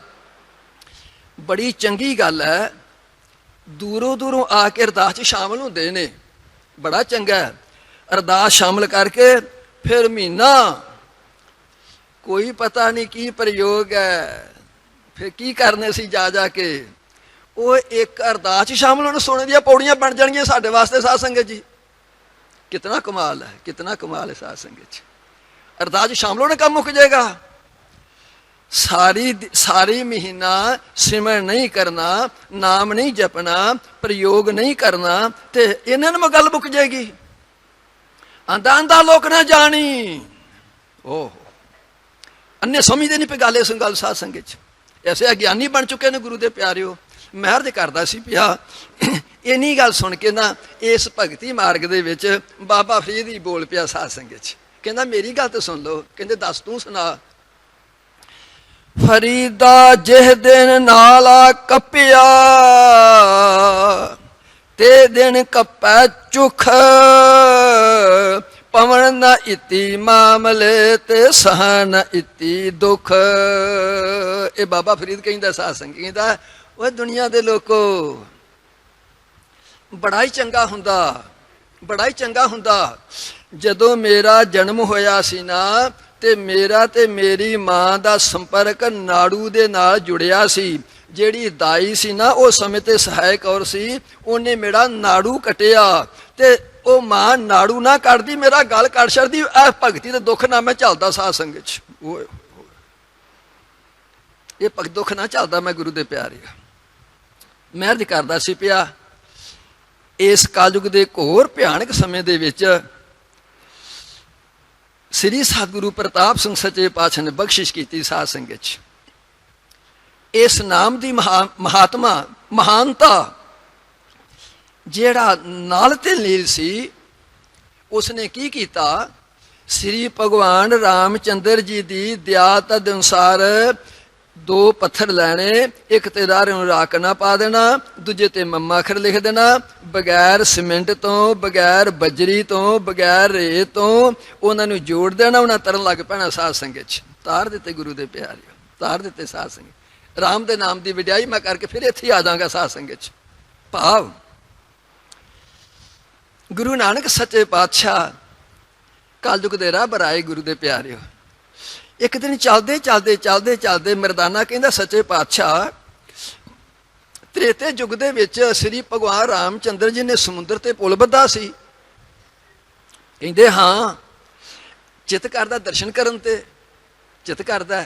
[SPEAKER 1] ਬੜੀ ਚੰਗੀ ਗੱਲ ਹੈ, ਦੂਰੋਂ ਦੂਰੋਂ ਆ ਕੇ ਅਰਦਾਸ 'ਚ ਸ਼ਾਮਲ ਹੁੰਦੇ ਨੇ, ਬੜਾ ਚੰਗਾ ਹੈ। ਅਰਦਾਸ ਸ਼ਾਮਲ ਕਰਕੇ ਫਿਰ ਮਹੀਨਾ ਕੋਈ ਪਤਾ ਨਹੀਂ ਕੀ ਪ੍ਰਯੋਗ ਹੈ, ਫਿਰ ਕੀ ਕਰਨੇ ਸੀ ਜਾ ਜਾ ਕੇ। ਉਹ ਇੱਕ ਅਰਦਾਸ 'ਚ ਸ਼ਾਮਲ ਹੋਣ, ਸੋਨੇ ਦੀਆਂ ਪੌੜੀਆਂ ਬਣ ਜਾਣਗੀਆਂ ਸਾਡੇ ਵਾਸਤੇ ਸਾਧ ਸੰਗਤ ਜੀ। ਕਿਤਨਾ ਕਮਾਲ ਹੈ, ਕਿਤਨਾ ਕਮਾਲ ਹੈ ਸਾਧ ਸੰਗਤ 'ਚ। ਅਰਦਾਸ 'ਚ ਸ਼ਾਮਲ ਹੋਣੇ ਕੰਮ ਮੁੱਕ ਜਾਏਗਾ। ਸਾਰੀ ਮਹੀਨਾ ਸਿਮਰਨ ਨਹੀਂ ਕਰਨਾ, ਨਾਮ ਨਹੀਂ ਜਪਣਾ, ਪ੍ਰਯੋਗ ਨਹੀਂ ਕਰਨਾ, ਤੇ ਇਹਨਾਂ ਨੂੰ ਗੱਲ ਮੁੱਕ ਜਾਏਗੀ। ਆਂਦਾ ਆਂਦਾ ਲੋਕ ਨਾ ਜਾਣੀ। ਓਹ ਅੰਨੇ ਸਮਝਦੇ ਨਹੀਂ ਪਏ ਗੱਲ, ਇਸ ਗੱਲ ਸਾਧ ਸੰਗਤ 'ਚ। ਐਸੇ ਅਗਿਆਨੀ ਬਣ ਚੁੱਕੇ ਨੇ ਗੁਰੂ ਦੇ ਪਿਆਰਿਓ। ਮੈਂ ਅਰਜ਼ ਕਰਦਾ ਸੀ ਪਿਆ, ਇੰਨੀ ਗੱਲ ਸੁਣ ਕੇ ਨਾ ਇਸ ਭਗਤੀ ਮਾਰਗ ਦੇ ਵਿੱਚ ਬਾਬਾ ਫਰੀਦ ਹੀ ਬੋਲ ਪਿਆ ਸਾਧ ਸੰਗਤ 'ਚ। ਕਹਿੰਦਾ ਮੇਰੀ ਗੱਲ ਤਾਂ ਸੁਣ ਲਓ। ਕਹਿੰਦੇ ਦੱਸ ਤੂੰ ਸੁਣਾ। ਫਰੀਦਾ ਜਿਹ ਦਿਨ ਨਾਲਾ ਕੱਪਿਆ, ਤੇ ਦਿਨ ਕੱਪੈ ਚੁਖ, ਪਵਨ ਨ ਇਤੀ ਮਾਮਲੇ, ਤੇ ਸਹ ਨ ਇਤੀ ਦੁਖ। ਇਹ ਬਾਬਾ ਫਰੀਦ ਕਹਿੰਦਾ, ਸਾਧ ਸੰਗੀ ਕਹਿੰਦਾ, ਉਹ ਦੁਨੀਆ ਦੇ ਲੋਕੋ, ਬੜਾ ਹੀ ਚੰਗਾ ਹੁੰਦਾ, ਬੜਾ ਹੀ ਚੰਗਾ ਹੁੰਦਾ ਜਦੋਂ ਮੇਰਾ ਜਨਮ ਹੋਇਆ ਸੀ ਨਾ, ਤੇ ਮੇਰਾ ਤੇ ਮੇਰੀ ਮਾਂ ਦਾ ਸੰਪਰਕ ਨਾੜੂ ਦੇ ਨਾਲ ਜੁੜਿਆ ਸੀ। ਜਿਹੜੀ ਦਾਈ ਸੀ ਨਾ, ਉਹ ਸਮੇਂ ਤੇ ਸਹਾਇਕ ਔਰ ਸੀ, ਉਹਨੇ ਮੇਰਾ ਨਾੜੂ ਕੱਟਿਆ, ਤੇ ਉਹ ਮਾਂ ਨਾੜੂ ਨਾ ਕੱਟਦੀ, ਮੇਰਾ ਗਲ ਕੱਟ ਛੱਡਦੀ। ਇਹ ਭਗਤੀ ਦੇ ਦੁੱਖ ਨਾਲ ਮੈਂ ਚੱਲਦਾ ਸਾਧ ਸੰਗਤ ਚ। ਇਹ ਦੁੱਖ ਨਾ ਚੱਲਦਾ ਮੈਂ ਗੁਰੂ ਦੇ ਪਿਆਰੇ। ਮੈਂ ਅਰਜ਼ ਕਰਦਾ ਸੀ ਪਿਆ, ਇਸ ਕਲਯੁਗ ਦੇ ਘੋਰ ਭਿਆਨਕ ਸਮੇਂ ਦੇ ਵਿੱਚ ਸ੍ਰੀ ਸਤਿਗੁਰੂ ਪ੍ਰਤਾਪ ਸਿੰਘ ਸੱਚੇ ਪਾਤਸ਼ਾਹ ਨੇ ਬਖਸ਼ਿਸ਼ ਕੀਤੀ ਸਾਧ ਸੰਗਤ ਚ। ਇਸ ਨਾਮ ਦੀ ਮਹਾਤਮਾ, ਮਹਾਨਤਾ, ਜਿਹੜਾ ਨਲ ਤੇ ਨੀਲ ਸੀ, ਉਸਨੇ ਕੀ ਕੀਤਾ? ਸ੍ਰੀ ਭਗਵਾਨ ਰਾਮਚੰਦਰ ਜੀ ਦੀ ਦਇਆ ਤਦ ਅਨੁਸਾਰ ਦੋ ਪੱਥਰ ਲੈਣੇ, ਇੱਕ ਤੇ ਰਾਰੇ ਨੂੰ ਰਾਖ ਨਾ ਪਾ ਦੇਣਾ, ਦੂਜੇ ਤੇ ਮੱਮਾ ਅੱਖਰ ਲਿਖ ਦੇਣਾ, ਬਗੈਰ ਸੀਮੈਂਟ ਤੋਂ, ਬਗੈਰ ਬਜਰੀ ਤੋਂ, ਬਗੈਰ ਰੇਤ ਤੋਂ ਉਹਨਾਂ ਨੂੰ ਜੋੜ ਦੇਣਾ। ਉਹਨਾਂ ਤਰਨ ਲੱਗ ਪੈਣਾ ਸਾਧ ਸੰਗਤ ਚ। ਤਾਰ ਦਿੱਤੇ ਗੁਰੂ ਦੇ ਪਿਆਰੇ, ਤਾਰ ਦਿੱਤੇ ਸਾਧ ਸੰਗਤ। ਰਾਮ ਦੇ ਨਾਮ ਦੀ ਵਡਿਆਈ ਮੈਂ ਕਰਕੇ ਫਿਰ ਇੱਥੇ ਆ ਜਾਵਾਂਗਾ ਸਾਧ ਸੰਗਤ ਚ। ਭਾਵ ਗੁਰੂ ਨਾਨਕ ਸੱਚੇ ਪਾਤਸ਼ਾਹ ਕਲਯੁਗ ਦੇ ਰਾਹ ਬਰਾਏ ਗੁਰੂ ਦੇ ਪਿਆਰਿਓ। ਇੱਕ ਦਿਨ ਚੱਲਦੇ ਚੱਲਦੇ ਚੱਲਦੇ ਚੱਲਦੇ ਮਰਦਾਨਾ ਕਹਿੰਦਾ, ਸੱਚੇ ਪਾਤਸ਼ਾਹ ਤ੍ਰੇਤੇ ਯੁੱਗ ਦੇ ਵਿੱਚ ਸ੍ਰੀ ਭਗਵਾਨ ਰਾਮਚੰਦਰ ਜੀ ਨੇ ਸਮੁੰਦਰ ਤੇ ਪੁਲ ਬੱਧਾ ਸੀ। ਕਹਿੰਦੇ ਹਾਂ, ਚਿੱਤ ਕਰਦਾ ਦਰਸ਼ਨ ਕਰਨ ਤੇ, ਚਿੱਤ ਕਰਦਾ।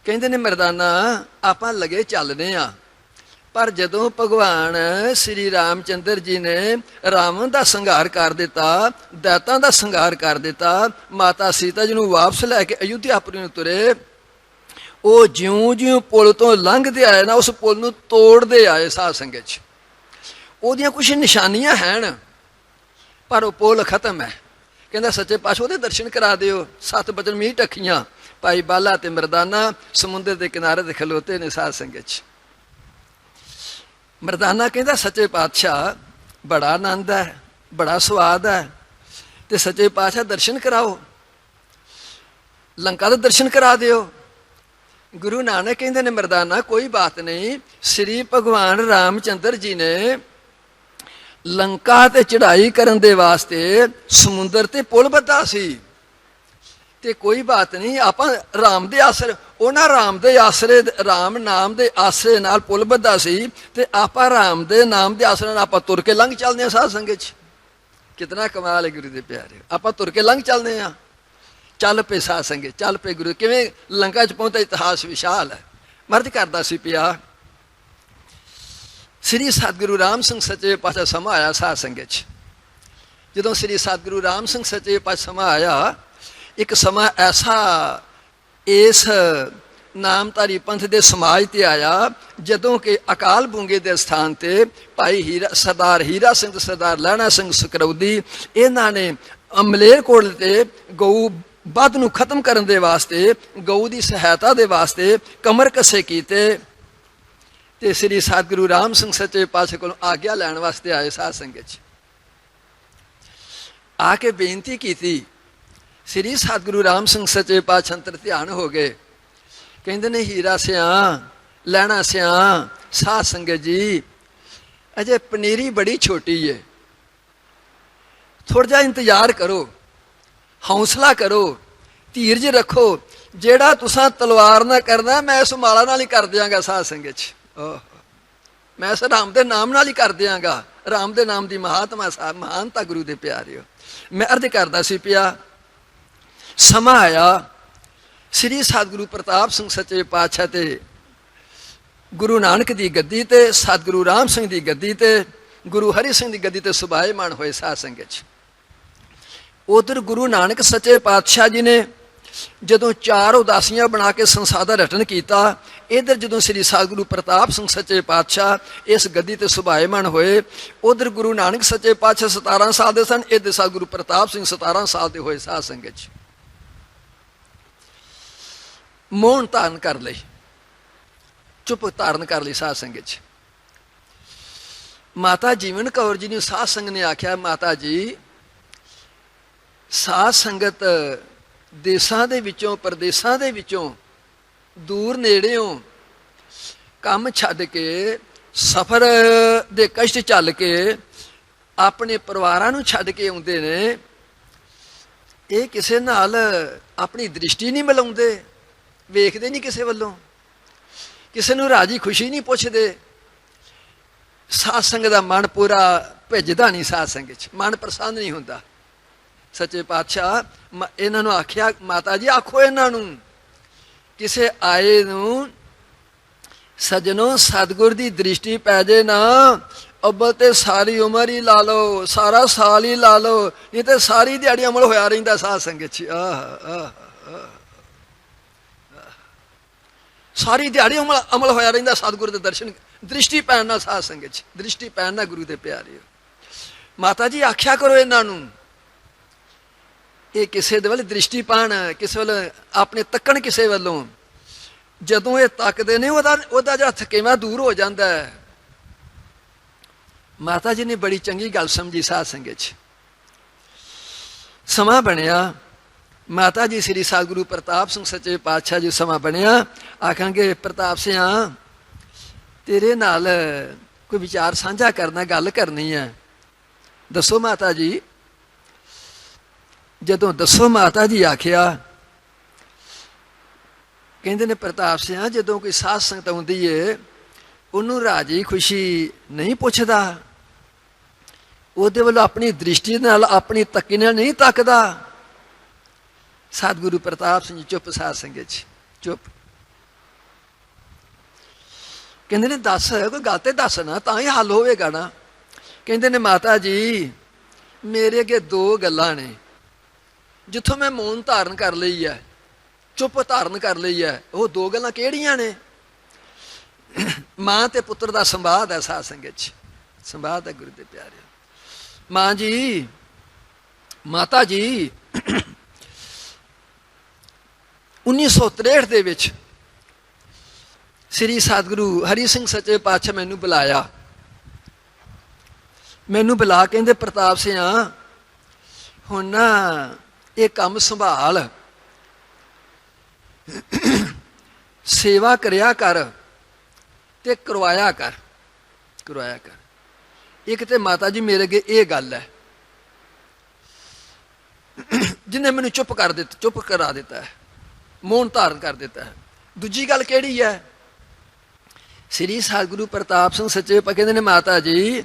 [SPEAKER 1] ਕਹਿੰਦੇ ਨੇ ਮਰਦਾਨਾ ਆਪਾਂ ਲਗੇ ਚੱਲਦੇ ਹਾਂ, ਪਰ ਜਦੋਂ ਭਗਵਾਨ ਸ੍ਰੀ ਰਾਮਚੰਦਰ ਜੀ ਨੇ ਰਾਵਣ ਦਾ ਸੰਘਾਰ ਕਰ ਦਿੱਤਾ, ਦੈਤਾਂ ਦਾ ਸੰਘਾਰ ਕਰ ਦਿੱਤਾ, ਮਾਤਾ ਸੀਤਾ ਜੀ ਨੂੰ ਵਾਪਸ ਲੈ ਕੇ ਅਯੁੱਧਿਆਪੁਰੀ ਨੂੰ ਤੁਰੇ, ਉਹ ਜਿਉਂ ਜਿਉਂ ਪੁਲ ਤੋਂ ਲੰਘਦੇ ਆਏ ਨਾ, ਉਸ ਪੁਲ ਨੂੰ ਤੋੜਦੇ ਆਏ ਸਾਧ ਸੰਗਤ ਚ। ਉਹਦੀਆਂ ਕੁਛ ਨਿਸ਼ਾਨੀਆਂ ਹਨ, ਪਰ ਉਹ ਪੁਲ ਖਤਮ ਹੈ। ਕਹਿੰਦਾ ਸੱਚੇ ਪਾਤਸ਼ਾਹ ਉਹਦੇ ਦਰਸ਼ਨ ਕਰਾ ਦਿਓ। 7 ਬਚਨ ਮੀਂਹ ਟੱਕੀਆਂ, ਭਾਈ ਬਾਲਾ ਤੇ ਮਰਦਾਨਾ ਸਮੁੰਦਰ ਦੇ ਕਿਨਾਰੇ ਤੇ ਖਲੋਤੇ ਨੇ ਸਾਧ ਸੰਗਤ ਚ। ਮਰਦਾਨਾ ਕਹਿੰਦਾ ਸੱਚੇ ਪਾਤਸ਼ਾਹ ਬੜਾ ਆਨੰਦ ਹੈ, ਬੜਾ ਸਵਾਦ ਹੈ, ਤੇ ਸੱਚੇ ਪਾਤਸ਼ਾਹ ਦਰਸ਼ਨ ਕਰਾਓ, ਲੰਕਾ ਦੇ ਦਰਸ਼ਨ ਕਰਾ ਦਿਓ। ਗੁਰੂ ਨਾਨਕ ਕਹਿੰਦੇ ਨੇ ਮਰਦਾਨਾ ਕੋਈ ਬਾਤ ਨਹੀਂ। ਸ੍ਰੀ ਭਗਵਾਨ ਰਾਮਚੰਦਰ ਜੀ ਨੇ ਲੰਕਾ ਤੇ ਚੜ੍ਹਾਈ ਕਰਨ ਦੇ ਵਾਸਤੇ ਸਮੁੰਦਰ ਤੇ ਪੁਲ ਬੱਧਾ ਸੀ, ਤੇ ਕੋਈ ਬਾਤ ਨਹੀਂ, ਆਪਾਂ ਰਾਮ ਦੇ ਆਸਰੇ, ਉਹਨਾਂ ਰਾਮ ਦੇ ਆਸਰੇ, ਰਾਮ ਨਾਮ ਦੇ ਆਸਰੇ ਨਾਲ ਪੁਲ ਬੱਧਾ ਸੀ, ਤੇ ਆਪਾਂ ਰਾਮ ਦੇ ਨਾਮ ਦੇ ਆਸਰੇ ਨਾਲ ਆਪਾਂ ਤੁਰ ਕੇ ਲੰਘ ਚੱਲਦੇ ਹਾਂ ਸਾਧ ਸੰਗਤ ਚ। ਕਿਤਨਾ ਕਮਾਲ ਹੈ ਗੁਰੂ ਦੇ ਪਿਆਰੇ। ਆਪਾਂ ਤੁਰ ਕੇ ਲੰਘ ਚੱਲਦੇ ਹਾਂ। ਚੱਲ ਪਏ ਸਾਧ ਸੰਗਤ, ਚੱਲ ਪਏ ਗੁਰੂ। ਕਿਵੇਂ ਲੰਕਾ ਚ ਪਹੁੰਚਦਾ, ਇਤਿਹਾਸ ਵਿਸ਼ਾਲ ਹੈ। ਮਰਦ ਕਰਦਾ ਸੀ ਪਿਆ, ਸ੍ਰੀ ਸਤਿਗੁਰੂ ਰਾਮ ਸਿੰਘ ਸੱਚੇ ਪਾਤਸ਼ਾਹ ਸਮਾਂ ਆਇਆ ਸਾਧ ਸੰਗਤ ਚ। ਜਦੋਂ ਸ੍ਰੀ ਸਤਿਗੁਰੂ ਰਾਮ ਸਿੰਘ ਸੱਚੇ ਪਾਤਸ਼ਾਹ ਸਮਾਂ ਆਇਆ, ਇੱਕ ਸਮਾਂ ਐਸਾ ਇਸ ਨਾਮਧਾਰੀ ਪੰਥ ਦੇ ਸਮਾਜ ਤੇ ਆਇਆ, ਜਦੋਂ ਕਿ ਅਕਾਲ ਬੂੰਗੇ ਦੇ ਸਥਾਨ ਤੇ ਭਾਈ ਸਰਦਾਰ ਹੀਰਾ ਸਿੰਘ ਤੇ ਸਰਦਾਰ ਲਹਿਣਾ ਸਿੰਘ ਸਕਰੌਦੀ, ਇਹਨਾਂ ਨੇ ਮਲੇਰਕੋਟਲੇ ਤੇ ਗਊ ਵੱਧ ਨੂੰ ਖਤਮ ਕਰਨ ਦੇ ਵਾਸਤੇ, ਗਊ ਦੀ ਸਹਾਇਤਾ ਦੇ ਵਾਸਤੇ ਕਮਰ ਕੱਸੇ ਕੀਤੇ, ਤੇ ਸ੍ਰੀ ਸਤਿਗੁਰੂ ਰਾਮ ਸਿੰਘ ਸੱਚੇ ਪਾਤਸ਼ਾਹ ਕੋਲੋਂ ਆਗਿਆ ਲੈਣ ਵਾਸਤੇ ਆਏ ਸਾਧ ਸੰਗਤ ਚ। ਆ ਕੇ ਬੇਨਤੀ ਕੀਤੀ। ਸ੍ਰੀ ਸਤਿਗੁਰੂ ਰਾਮ ਸਿੰਘ ਸੱਚੇ ਪਾਤਸ਼ਾਹ ਅੰਤਰ ਧਿਆਨ ਹੋ ਗਏ। ਕਹਿੰਦੇ ਨੇ ਹੀਰਾ ਸਿਆਂ, ਲੈਣਾ ਸਿਆਂ, ਸਾਧ ਸੰਗਤ ਜੀ ਅਜੇ ਪਨੀਰੀ ਬੜੀ ਛੋਟੀ ਹੈ, ਥੋੜ੍ਹਾ ਜਿਹਾ ਇੰਤਜ਼ਾਰ ਕਰੋ, ਹੌਸਲਾ ਕਰੋ, ਧੀਰਜ ਰੱਖੋ। ਜਿਹੜਾ ਤੁਸਾਂ ਤਲਵਾਰ ਨਾਲ ਕਰਨਾ, ਮੈਂ ਇਸ ਮਾਲਾ ਨਾਲ ਹੀ ਕਰ ਦਿਆਂਗਾ ਸਾਧ ਸੰਗਤ ਚ। ਮੈਂ ਇਸ ਰਾਮ ਦੇ ਨਾਮ ਨਾਲ ਹੀ ਕਰ ਦਿਆਂਗਾ। ਰਾਮ ਦੇ ਨਾਮ ਦੀ ਮਹਾਤਮਾ, ਮਹਾਨਤਾ ਗੁਰੂ ਦੇ ਪਿਆਰਿਓ। ਮੈਂ ਅਰਜ਼ ਕਰਦਾ ਸੀ ਪਿਆ, ਸਮਾਂ ਆਇਆ ਸ੍ਰੀ ਸਤਿਗੁਰੂ ਪ੍ਰਤਾਪ ਸਿੰਘ ਸੱਚੇ ਪਾਤਸ਼ਾਹ ਤੇ ਗੁਰੂ ਨਾਨਕ ਦੀ ਗੱਦੀ ਤੇ, ਸਤਿਗੁਰੂ ਰਾਮ ਸਿੰਘ ਦੀ ਗੱਦੀ ਤੇ, ਗੁਰੂ ਹਰੀ ਸਿੰਘ ਦੀ ਗੱਦੀ ਤੇ ਸੁਭਾਏਮਾਨ ਹੋਏ ਸਾਧ ਸੰਗਤ ਚ। ਉਧਰ ਗੁਰੂ ਨਾਨਕ ਸੱਚੇ ਪਾਤਸ਼ਾਹ ਜੀ ਨੇ ਜਦੋਂ 4 ਉਦਾਸੀਆਂ ਬਣਾ ਕੇ ਸੰਸਾਰ ਦਾ ਰਟਨ ਕੀਤਾ, ਇੱਧਰ ਜਦੋਂ ਸ੍ਰੀ ਸਤਿਗੁਰੂ ਪ੍ਰਤਾਪ ਸਿੰਘ ਸੱਚੇ ਪਾਤਸ਼ਾਹ ਇਸ ਗੱਦੀ ਤੇ ਸੁਭਾਏਮਾਨ ਹੋਏ, ਉਧਰ ਗੁਰੂ ਨਾਨਕ ਸੱਚੇ ਪਾਤਸ਼ਾਹ 17 ਸਾਲ ਦੇ ਸਨ, ਇੱਧਰ ਸਤਿਗੁਰੂ ਪ੍ਰਤਾਪ ਸਿੰਘ 17 ਸਾਲ ਦੇ ਹੋਏ ਸਾਧ ਸੰਗਤ ਚ। ਮੌਨ ਧਾਰਨ ਕਰ ਲਈ, ਚੁੱਪ ਧਾਰਨ ਕਰ ਲਈ ਸਾਧ ਸੰਗਤ 'ਚ। ਮਾਤਾ ਜੀਵਨ ਕੌਰ ਜੀ ਨੂੰ ਸਾਧ ਸੰਗਤ ਨੇ ਆਖਿਆ, ਮਾਤਾ ਜੀ ਸਾਧ ਸੰਗਤ ਦੇਸਾਂ ਦੇ ਵਿੱਚੋਂ ਪ੍ਰਦੇਸਾਂ ਦੇ ਵਿੱਚੋਂ ਦੂਰ ਨੇੜਿਓਂ ਕੰਮ ਛੱਡ ਕੇ ਸਫ਼ਰ ਦੇ ਕਸ਼ਟ ਚੱਲ ਕੇ ਆਪਣੇ ਪਰਿਵਾਰਾਂ ਨੂੰ ਛੱਡ ਕੇ ਆਉਂਦੇ ਨੇ, ਇਹ ਕਿਸੇ ਨਾਲ ਆਪਣੀ ਦ੍ਰਿਸ਼ਟੀ ਨਹੀਂ ਮਿਲਾਉਂਦੇ, ਵੇਖਦੇ ਨਹੀਂ ਕਿਸੇ ਵੱਲੋਂ, ਕਿਸੇ ਨੂੰ ਰਾਜੀ ਖੁਸ਼ੀ ਨਹੀਂ ਪੁੱਛਦੇ। ਸਾਧ ਸੰਗਤ ਦਾ ਮਨ ਪੂਰਾ ਭਿੱਜਦਾ ਨਹੀਂ, ਸਾਧ ਸੰਗਤ 'ਚ ਮਨ ਪ੍ਰਸੰਨ ਨਹੀਂ ਹੁੰਦਾ। ਸੱਚੇ ਪਾਤਸ਼ਾਹ ਇਹਨਾਂ ਨੂੰ ਆਖਿਆ, ਮਾਤਾ ਜੀ ਆਖੋ ਇਹਨਾਂ ਨੂੰ, ਕਿਸੇ ਆਏ ਨੂੰ ਸੱਜਣੋ ਸਤਿਗੁਰ ਦੀ ਦ੍ਰਿਸ਼ਟੀ ਪੈ ਜੇ ਨਾ, ਅੱਬਲ ਤੇ ਸਾਰੀ ਉਮਰ ਹੀ ਲਾ ਲਓ, ਸਾਰਾ ਸਾਲ ਹੀ ਲਾ ਲਓ, ਨਹੀਂ ਤੇ ਸਾਰੀ ਦਿਹਾੜੀ ਅਮਲ ਹੋਇਆ ਰਹਿੰਦਾ ਸਾਧ ਸੰਗਤ 'ਚ। ਸਾਰੀ ਦਿਹਾੜੀ ਅਮਲ ਹੋਇਆ ਰਹਿੰਦਾ ਸਤਿਗੁਰ ਦੇ ਦਰਸ਼ਨ, ਦ੍ਰਿਸ਼ਟੀ ਪੈਣ ਨਾਲ ਸਾਧ ਸੰਗਤ 'ਚ, ਦ੍ਰਿਸ਼ਟੀ ਪੈਣ ਨਾਲ ਗੁਰੂ ਦੇ ਪਿਆਰੇ। ਮਾਤਾ ਜੀ ਆਖਿਆ ਕਰੋ ਇਹਨਾਂ ਨੂੰ, ਇਹ ਕਿਸੇ ਦੇ ਵੱਲ ਦ੍ਰਿਸ਼ਟੀ ਪਾਣ, ਕਿਸੇ ਵੱਲ ਆਪਣੇ ਤੱਕਣ ਕਿਸੇ ਵੱਲੋਂ, ਜਦੋਂ ਇਹ ਤੱਕਦੇ ਨੇ ਉਹਦਾ ਜਿਹੜਾ ਥਕੇਵਾਂ ਦੂਰ ਹੋ ਜਾਂਦਾ ਹੈ। ਮਾਤਾ ਜੀ ਨੇ ਬੜੀ ਚੰਗੀ ਗੱਲ ਸਮਝੀ ਸਾਧ ਸੰਗਤ 'ਚ। ਸਮਾਂ ਬਣਿਆ, ਮਾਤਾ ਜੀ ਸ੍ਰੀ ਸਤਿਗੁਰੂ ਪ੍ਰਤਾਪ ਸਿੰਘ ਸੱਚੇ ਪਾਤਸ਼ਾਹ ਜੀ ਸਮਾਂ ਬਣਿਆ, ਆਖਾਂਗੇ ਪ੍ਰਤਾਪ ਸਿਆ ਤੇਰੇ ਨਾਲ ਕੋਈ ਵਿਚਾਰ ਸਾਂਝਾ ਕਰਨਾ, ਗੱਲ ਕਰਨੀ ਹੈ, ਦੱਸੋ ਮਾਤਾ ਜੀ। ਜਦੋਂ ਦੱਸੋ ਮਾਤਾ ਜੀ ਆਖਿਆ, ਕਹਿੰਦੇ ਨੇ ਪ੍ਰਤਾਪ ਸਿਆ ਜਦੋਂ ਕੋਈ ਸਾਧ ਸੰਗਤ ਆਉਂਦੀ ਏ ਉਹਨੂੰ ਰਾਜੀ ਖੁਸ਼ੀ ਨਹੀਂ ਪੁੱਛਦਾ, ਉਹਦੇ ਵੱਲੋਂ ਆਪਣੀ ਦ੍ਰਿਸ਼ਟੀ ਨਾਲ ਆਪਣੀ ਤੱਕੀ ਨਾਲ ਨਹੀਂ ਤੱਕਦਾ। ਸਤਿਗੁਰੂ ਪ੍ਰਤਾਪ ਸਿੰਘ ਜੀ ਚੁੱਪ, ਸਾਧ ਸੰਗਤ 'ਚ ਚੁੱਪ। ਕਹਿੰਦੇ ਨੇ ਦੱਸ, ਕੋਈ ਗੱਲ ਤੇ ਦੱਸ ਨਾ, ਤਾਂ ਹੀ ਹੱਲ ਹੋਵੇਗਾ ਨਾ। ਕਹਿੰਦੇ ਨੇ ਮਾਤਾ ਜੀ ਮੇਰੇ ਅੱਗੇ ਦੋ ਗੱਲਾਂ ਨੇ, ਜਿੱਥੋਂ ਮੈਂ ਮੌਨ ਧਾਰਨ ਕਰ ਲਈ ਹੈ, ਚੁੱਪ ਧਾਰਨ ਕਰ ਲਈ ਹੈ, ਉਹ ਦੋ ਗੱਲਾਂ ਕਿਹੜੀਆਂ ਨੇ? ਮਾਂ ਤੇ ਪੁੱਤਰ ਦਾ ਸੰਵਾਦ ਹੈ ਸਾਧ ਸੰਗਤ 'ਚ, ਸੰਵਾਦ ਹੈ ਗੁਰੂ ਦੇ ਪਿਆਰੇ। ਮਾਂ ਜੀ, ਮਾਤਾ ਜੀ 1963 ਦੇ ਵਿੱਚ ਸ੍ਰੀ ਸਤਿਗੁਰੂ ਹਰੀ ਸਿੰਘ ਸੱਚੇ ਪਾਤਸ਼ਾਹ ਮੈਨੂੰ ਬੁਲਾਇਆ, ਮੈਨੂੰ ਬੁਲਾ ਕਹਿੰਦੇ ਪ੍ਰਤਾਪ ਸਿਆ ਹੁਣ ਨਾ ਇਹ ਕੰਮ ਸੰਭਾਲ, ਸੇਵਾ ਕਰਿਆ ਕਰ ਤੇ ਕਰਵਾਇਆ ਕਰ, ਕਰਵਾਇਆ ਕਰ। ਇੱਕ ਤੇ ਮਾਤਾ ਜੀ ਮੇਰੇ ਅੱਗੇ ਇਹ ਗੱਲ ਹੈ ਜਿਹਨੇ ਮੈਨੂੰ ਚੁੱਪ ਕਰ ਦਿੱਤਾ, ਚੁੱਪ ਕਰਾ ਦਿੱਤਾ ਹੈ, ਮੌਨ ਧਾਰਨ ਕਰ ਦਿੱਤਾ ਹੈ। ਦੂਜੀ ਗੱਲ ਕਿਹੜੀ ਹੈ? ਸ੍ਰੀ ਸਤਿਗੁਰੂ ਪ੍ਰਤਾਪ ਸਿੰਘ ਸੱਚੇ ਪਾਤਸ਼ਾਹ ਕਹਿੰਦੇ ਨੇ ਮਾਤਾ ਜੀ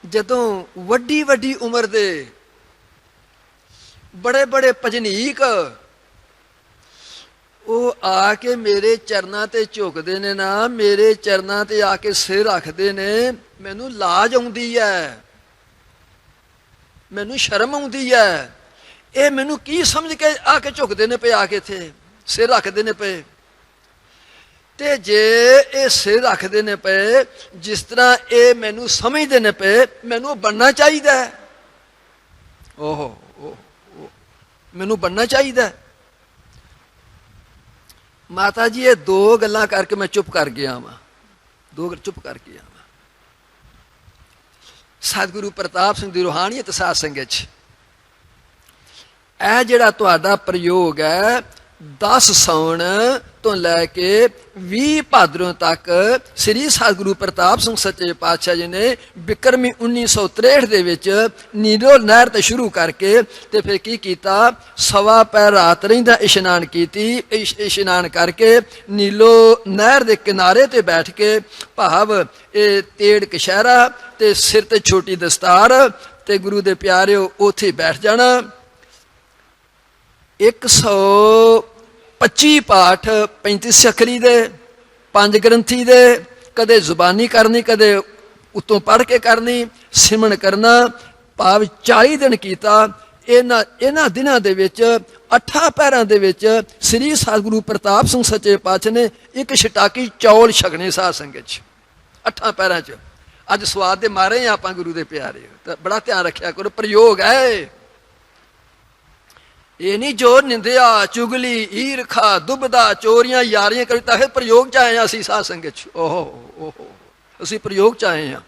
[SPEAKER 1] ਜਦੋਂ ਵੱਡੀ ਵੱਡੀ ਉਮਰ ਦੇ ਬੜੇ ਬੜੇ ਭਜਨੀਕ ਉਹ ਆ ਕੇ ਮੇਰੇ ਚਰਨਾਂ ਤੇ ਝੁਕਦੇ ਨੇ ਨਾ, ਮੇਰੇ ਚਰਨਾਂ ਤੇ ਆ ਕੇ ਸਿਰ ਰੱਖਦੇ ਨੇ, ਮੈਨੂੰ ਲਾਜ ਆਉਂਦੀ ਹੈ, ਮੈਨੂੰ ਸ਼ਰਮ ਆਉਂਦੀ ਹੈ। ਇਹ ਮੈਨੂੰ ਕੀ ਸਮਝ ਕੇ ਆ ਕੇ ਝੁਕਦੇ ਨੇ ਪਏ, ਆ ਕੇ ਇੱਥੇ ਸਿਰ ਰੱਖਦੇ ਨੇ ਪਏ। ਤੇ ਜੇ ਇਹ ਸਿਰ ਰੱਖਦੇ ਨੇ ਪਏ ਜਿਸ ਤਰ੍ਹਾਂ ਇਹ ਮੈਨੂੰ ਸਮਝਦੇ ਨੇ ਪਏ, ਮੈਨੂੰ ਬਣਨਾ ਚਾਹੀਦਾ ਹੈ, ਮੈਨੂੰ ਬਣਨਾ ਚਾਹੀਦਾ। ਮਾਤਾ ਜੀ ਇਹ ਦੋ ਗੱਲਾਂ ਕਰਕੇ ਮੈਂ ਚੁੱਪ ਕਰ ਗਿਆ ਵਾਂ, ਦੋ ਗੱਲ ਚੁੱਪ ਕਰ ਗਿਆ ਵਾਂ। ਸਤਿਗੁਰੂ ਪ੍ਰਤਾਪ ਸਿੰਘ ਦੀ ਰੂਹਾਨੀਅਤ ਸਾਧ ਸੰਗਤ 'ਚ ਇਹ ਜਿਹੜਾ ਤੁਹਾਡਾ ਪ੍ਰਯੋਗ ਹੈ 10 ਸਾਉਣ ਤੋਂ ਲੈ ਕੇ 20 ਭਾਦਰੋਂ ਤੱਕ ਸ੍ਰੀ ਸਤਿਗੁਰੂ ਪ੍ਰਤਾਪ ਸਿੰਘ ਸੱਚੇ ਪਾਤਸ਼ਾਹ ਜੀ ਨੇ ਬਿਕਰਮੀ 1963 ਦੇ ਵਿੱਚ ਨੀਰੋ ਨਹਿਰ ਤੋਂ ਸ਼ੁਰੂ ਕਰਕੇ ਤੇ ਫਿਰ ਕੀ ਕੀਤਾ, ਸਵਾ ਪੈ ਰਾਤ ਰਹਿੰਦਾ ਇਸ਼ਨਾਨ ਕੀਤੀ। ਇਸ਼ਨਾਨ ਕਰਕੇ ਨੀਲੋ ਨਹਿਰ ਦੇ ਕਿਨਾਰੇ ਤੇ ਬੈਠ ਕੇ ਭਾਵ ਇਹ ਤੇੜ ਕਸ਼ਹਿਰਾ ਤੇ ਸਿਰ ਤੇ ਛੋਟੀ ਦਸਤਾਰ ਤੇ ਗੁਰੂ ਦੇ ਪਿਆਰਿਓ ਉੱਥੇ ਬੈਠ ਜਾਣਾ। 125 ਪਾਠ 35 ਅੱਖਰੀ ਦੇ, 5 ਗ੍ਰੰਥੀ ਦੇ, ਕਦੇ ਜ਼ੁਬਾਨੀ ਕਰਨੀ, ਕਦੇ ਉੱਤੋਂ ਪੜ੍ਹ ਕੇ ਕਰਨੀ, ਸਿਮਰਨ ਕਰਨਾ, ਭਾਵ 40 ਦਿਨ ਕੀਤਾ। ਇਹਨਾਂ ਦਿਨਾਂ ਦੇ ਵਿੱਚ 8 ਪਹਿਰਾਂ ਦੇ ਵਿੱਚ ਸ੍ਰੀ ਸਤਿਗੁਰੂ ਪ੍ਰਤਾਪ ਸਿੰਘ ਸੱਚੇ ਪਾਤਸ਼ਾਹ ਨੇ ਇੱਕ ਛਟਾਕੀ ਚੌਲ ਛਕਣੇ ਸਾਧ ਸੰਗਤ 'ਚ 8 ਪਹਿਰਾਂ 'ਚ। ਅੱਜ ਸਵਾਦ ਦੇ ਮਾਰੇ ਆਪਾਂ ਗੁਰੂ ਦੇ ਪਿਆਰੇ, ਤਾਂ ਬੜਾ ਧਿਆਨ ਰੱਖਿਆ ਕਰੋ, ਪ੍ਰਯੋਗ ਹੈ। ਇਹ ਨਹੀਂ ਜੋ ਨਿੰਦਿਆ ਚੁਗਲੀ ਈਰਖਾ ਦੁਬਦਾ ਚੋਰੀਆਂ ਯਾਰੀਆਂ ਕਰੀ ਤਾਂ ਇਹ ਪ੍ਰਯੋਗ 'ਚ ਆਏ ਹਾਂ ਅਸੀਂ ਸਾਧ ਸੰਗਤ 'ਚ। ਓਹੋ ਅਸੀਂ ਪ੍ਰਯੋਗ 'ਚ ਆਏ ਹਾਂ।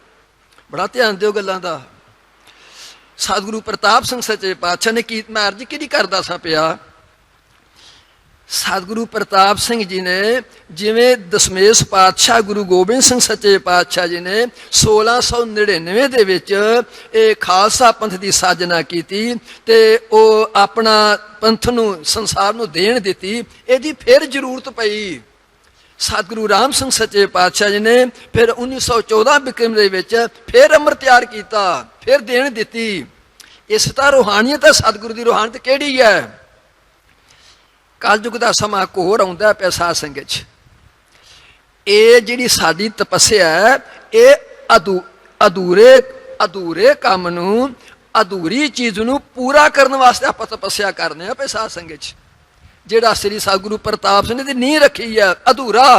[SPEAKER 1] ਬੜਾ ਧਿਆਨ ਦਿਓ ਗੱਲਾਂ ਦਾ। ਸਤਿਗੁਰੂ ਪ੍ਰਤਾਪ ਸਿੰਘ ਸੱਚੇ ਪਾਤਸ਼ਾਹ ਨੇ ਕੀ, ਮੈਂ ਅਰਜ਼ ਕਿਹੜੀ ਕਰਦਾ ਸਾਂ ਪਿਆ, ਸਤਿਗੁਰੂ ਪ੍ਰਤਾਪ ਸਿੰਘ ਜੀ ਨੇ ਜਿਵੇਂ ਦਸਮੇਸ਼ ਪਾਤਸ਼ਾਹ ਗੁਰੂ ਗੋਬਿੰਦ ਸਿੰਘ ਸੱਚੇ ਪਾਤਸ਼ਾਹ ਜੀ ਨੇ 1699 ਦੇ ਵਿੱਚ ਇਹ ਖਾਲਸਾ ਪੰਥ ਦੀ ਸਾਜਨਾ ਕੀਤੀ ਤੇ ਉਹ ਆਪਣਾ ਪੰਥ ਨੂੰ ਸੰਸਾਰ ਨੂੰ ਦੇਣ ਦਿੱਤੀ। ਇਹਦੀ ਫਿਰ ਜ਼ਰੂਰਤ ਪਈ। ਸਤਿਗੁਰੂ ਰਾਮ ਸਿੰਘ ਸੱਚੇ ਪਾਤਸ਼ਾਹ ਜੀ ਨੇ ਫਿਰ 1914 ਬਿਕਰਮ ਦੇ ਵਿੱਚ ਫਿਰ ਅੰਮ੍ਰਿਤ ਤਿਆਰ ਕੀਤਾ, ਫਿਰ ਦੇਣ ਦਿੱਤੀ। ਇਸ ਤਾਂ ਰੂਹਾਨੀਅਤ ਹੈ। ਸਤਿਗੁਰੂ ਦੀ ਰੂਹਾਨੀਅਤ ਕਿਹੜੀ ਹੈ? ਕਲਯੁਗ ਦਾ ਸਮਾਂ ਘੋਰ ਆਉਂਦਾ ਪਿਆ ਸਾਧ ਸੰਗਤ 'ਚ। ਇਹ ਜਿਹੜੀ ਸਾਡੀ ਤਪੱਸਿਆ ਹੈ ਇਹ ਅਧੂਰੇ ਕੰਮ ਨੂੰ, ਅਧੂਰੀ ਚੀਜ਼ ਨੂੰ ਪੂਰਾ ਕਰਨ ਵਾਸਤੇ ਆਪਾਂ ਤਪੱਸਿਆ ਕਰਨੇ ਆ ਪਏ ਸਾਧ ਸੰਗਤ 'ਚ। ਜਿਹੜਾ ਸ੍ਰੀ ਸਤਿਗੁਰੂ ਪ੍ਰਤਾਪ ਸਿੰਘ ਨੇ ਦੀ ਨੀਂਹ ਰੱਖੀ ਹੈ ਅਧੂਰਾ।